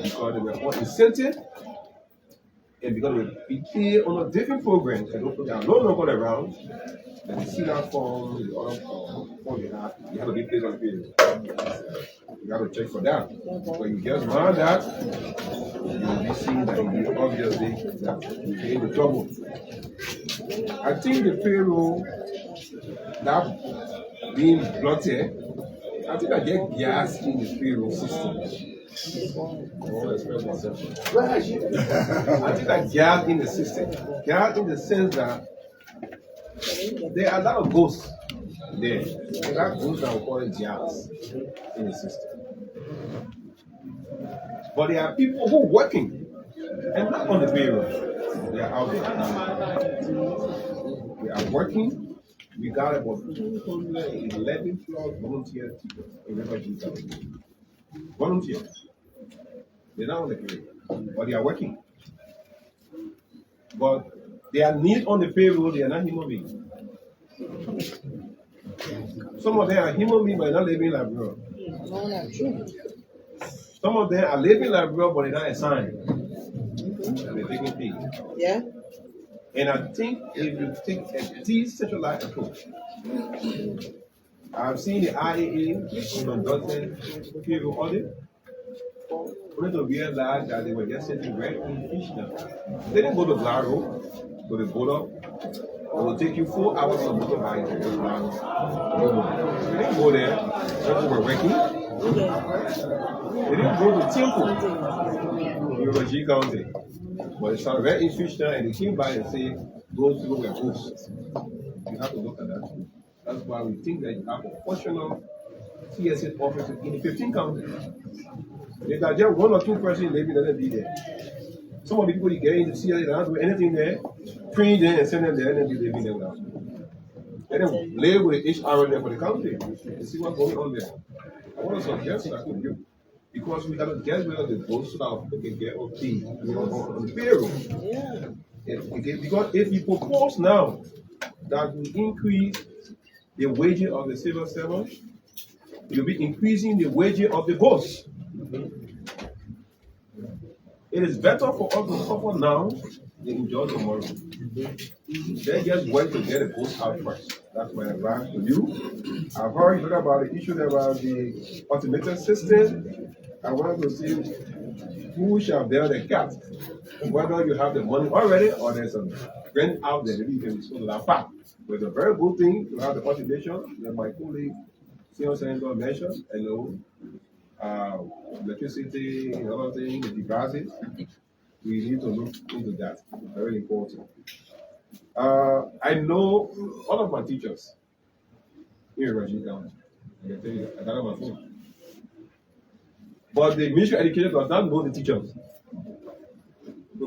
Because they were on incentive, and because we pay on a different program, and they are no longer around, and you see that form, the other form you have to be paid on the payroll. You got to check for that. When you get around that, you will be seeing that you obviously that you pay the trouble. I think the payroll that being blotted, I think I get gas in the payroll system. I think that gas in the system. Gas in the sense that there are a lot of ghosts there. There are ghosts that we call it gas in the system. But there are people who are working and not on the payroll. They are out there. They are working. We got about 211 plus volunteer teachers in refugee camps. Volunteers. They're not on the payroll, but they are working. But they are not on the payroll, they are not human beings. Some of them are human beings, but they're not living like bro. Some of them are living like bro, but they're not assigned. And they're taking pay. Yeah. And I think if you take a decentralized approach, I've seen the IAA conducting payroll audit, only to realize that they were just sitting right in fish now. They didn't go to Glaro, to the border. It will take you 4 hours on motorbike to go to Glaro. They didn't go there. People were working. They didn't go to Temple, Yoruba County. But they started right in fish now and they came by and said, go through the coast. You have to look at that. That's why we think that you have a functional TSA office in the 15 counties. If there are just 1 or 2 persons living, they'll be there. Some of the people you get in the TSA, they don't do anything there, train them and send them there, and then be living there without. Let them live with the HR there for the country and see what's going on there. I want to suggest that to you. Because we got to get rid of the ghost so that we can get up on the payroll. Yeah. Because if you propose now that we increase the wages of the civil servants, you'll be increasing the wages of the ghosts. It is better for us to suffer now than enjoy tomorrow. They just wait to get the ghost out first. That's my advice to you. I've heard you talk about the issue about the automated system. I want to see who shall bear the cat. Whether you have the money already or there's a friend out there that you can sort that fact. But it's a very good thing to have the automation that my colleague, Senior Senator, mentioned. Electricity and other things, the devices. We need to look into that. Very important. I know all of my teachers here in Rajin County. I can tell you that. I got on my phone. But the Ministry of Education does not know the teachers.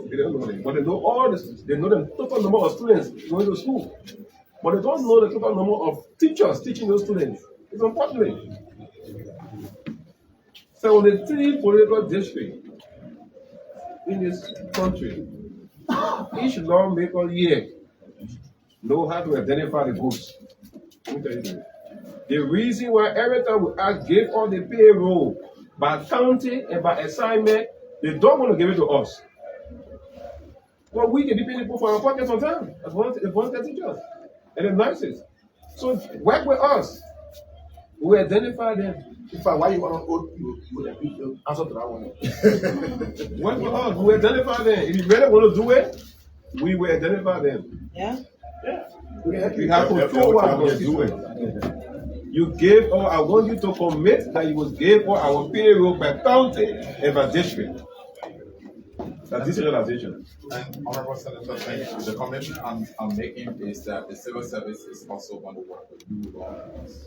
They don't know them, but they know all this. They know the total number of students going to school, but they don't know the total number of teachers teaching those students. It's unfortunate. 73 political districts in this country. Each lawmaker here know how to identify the goods. Let me tell you this. The reason why every time we give all the payroll by county and by assignment, they don't want to give it to us. Well, we can be paying people for our pockets on time as volunteer teachers and the nurses. So work with us. We identify them. In fact, why you want to answer to that one? Work with us. We identify them. If you really want to do it, we will identify them. Yeah. Yeah. We have control what we do it. You gave, or I want you to commit that you will give all our payroll by county and by district. That's decentralization. And Honorable Senator, thank you. The comment I'm making is that the civil service is also going to work with you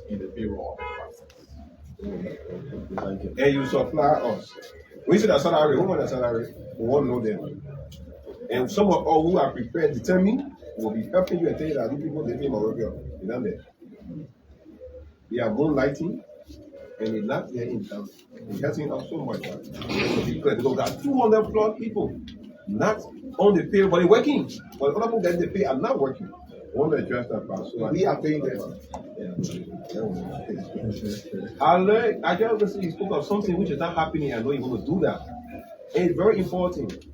in the payroll audit process. And you supply us. We see that salary, who want that salary? We won't know them. And some of all who are prepared, determined, will be helping you and tell you that these people, they pay my work. You know that? They are moonlighting, and they not there in town. It's helping us so much. Because we got 200 plus people, not on the pay, but they're working. But other people that they pay are not working. I want to address that part. So we are paying them. I just you spoke of something which is not happening. I know you want to do that. And it's very important.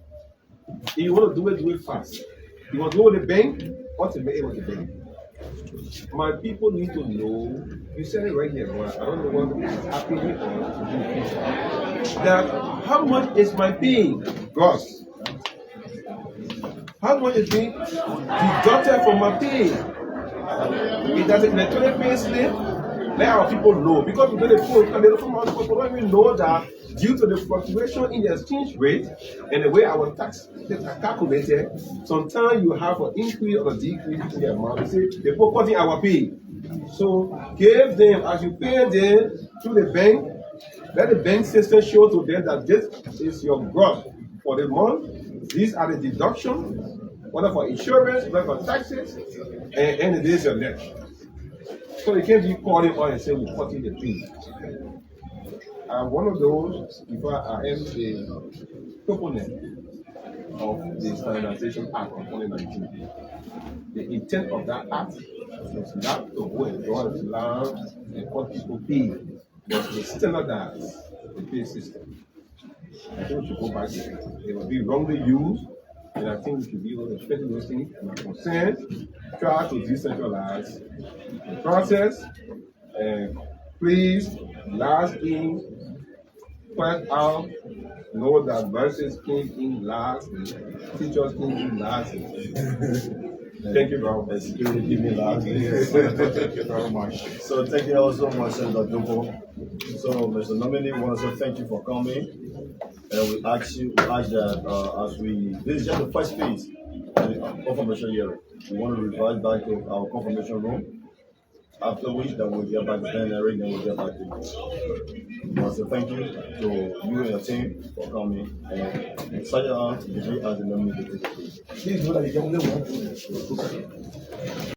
If you want to do it fast. You want to go to the bank, what's the name of the bank? My people need to know, you said it right here, but I don't know what is happening or that how much is my pay gross? How much is being deducted from my pay? It doesn't electronic pay slip. Let our people know, because we don't don't even know that due to the fluctuation in the exchange rate and the way our tax are calculated, sometimes you have an increase or a decrease in the amount. You see, they put cutting our pay. So give them, as you pay them to the bank, let the bank system show to them that this is your gross for the month. These are the deductions, whether for insurance, whether for taxes, and it is your net. So they can't be calling on and say we're cutting the fee. I'm one of those, before I am the proponent of the Standardization Act of 2019. The intent of that act is not to go and draw the land and what people pay, but to standardize the pay system. I think we should go back there. They will be wrongly used, and I think we should be able to respect those things and are concerned, try to decentralize the process. Please, last in, first out, know that verses came in last, teachers came in last. Thank you very much. Security give me last. Thank you very much. So thank you also much, Senator Joko. So Mr. Nominee, we want to say thank you for coming. And we ask that this is just the first phase of the confirmation hearing. We want to revert back to our confirmation room. After which, then we'll get back to Designate, then we'll get back to you. I want to say thank you to you and your team for coming. And such a degree as the nominee. Please know that you can only work.